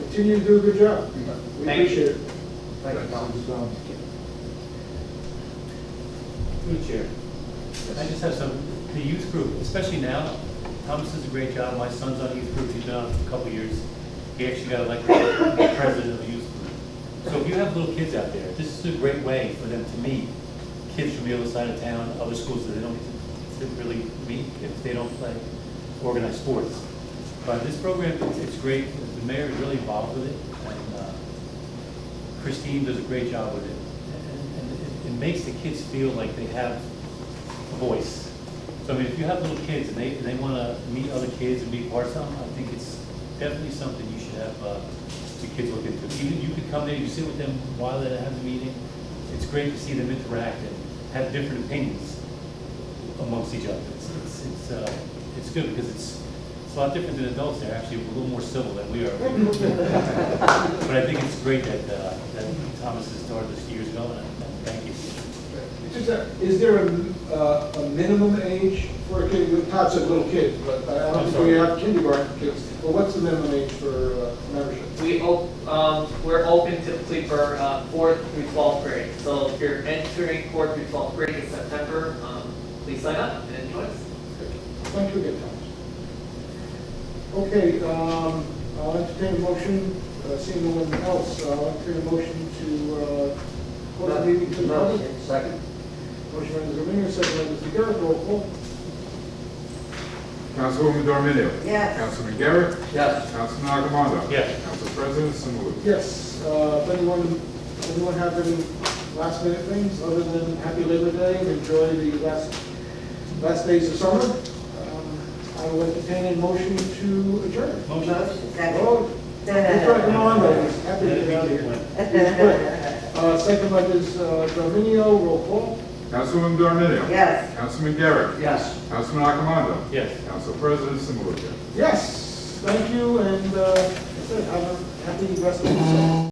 A: Continue to do a good job. We
K: Thank you.
A: appreciate it.
G: Thank you, Tom.
H: Through the chair. I just have the youth group, especially now, Thomas does a great job. My son's on the youth group, he's been on it for a couple of years. He actually got elected president of the youth group. So if you have little kids out there, this is a great way for them to meet kids from the other side of town, other schools that they don't get to really meet if they don't play organized sports. But this program, it's great. The mayor is really involved with it, and Christine does a great job with it. And it makes the kids feel like they have a voice. So I mean, if you have little kids and they want to meet other kids and be part of something, I think it's definitely something you should have the kids look into. Even you could come there, you sit with them while they have the meeting. It's great to see them interact and have different opinions amongst each other. It's good because it's a lot different than adults. They're actually a little more civil than we are. But I think it's great that Thomas has started this years ago, and thank you.
A: Is there a minimum age for a kid? Todd said little kids, but I don't think we have kindergarten kids. Well, what's the minimum age for membership?
K: We're open typically for 4th through 12th grade. So if you're entering 4th through 12th grade in September, please sign up and join us.
A: Thank you again, Thomas. Okay, I'll entertain a motion, seeing no one else, I'll entertain a motion to close the meeting to the public.
G: Second.
A: Motion by Mr. Dominguez, second by Mr. Garrett, roll call.
B: Councilwoman Dorminio.
F: Yes.
B: Councilman Garrett.
G: Yes.
B: Councilman Agamando.
H: Yes.
B: Council President Simulu.
A: Yes, if anyone have any last minute things other than happy Labor Day and enjoy the last days of summer? I will entertain a motion to adjourn.
H: Motion.
F: Motion, second.
A: Oh, that's right, come on, ladies. Happy to get out of here. Second by Ms. Dominio, roll call.
B: Councilwoman Dorminio.
F: Yes.
B: Councilman Garrett.
G: Yes.
B: Councilman Agamando.
H: Yes.
B: Council President Simulu.
A: Yes, thank you, and that's it. Have a happy rest of the summer.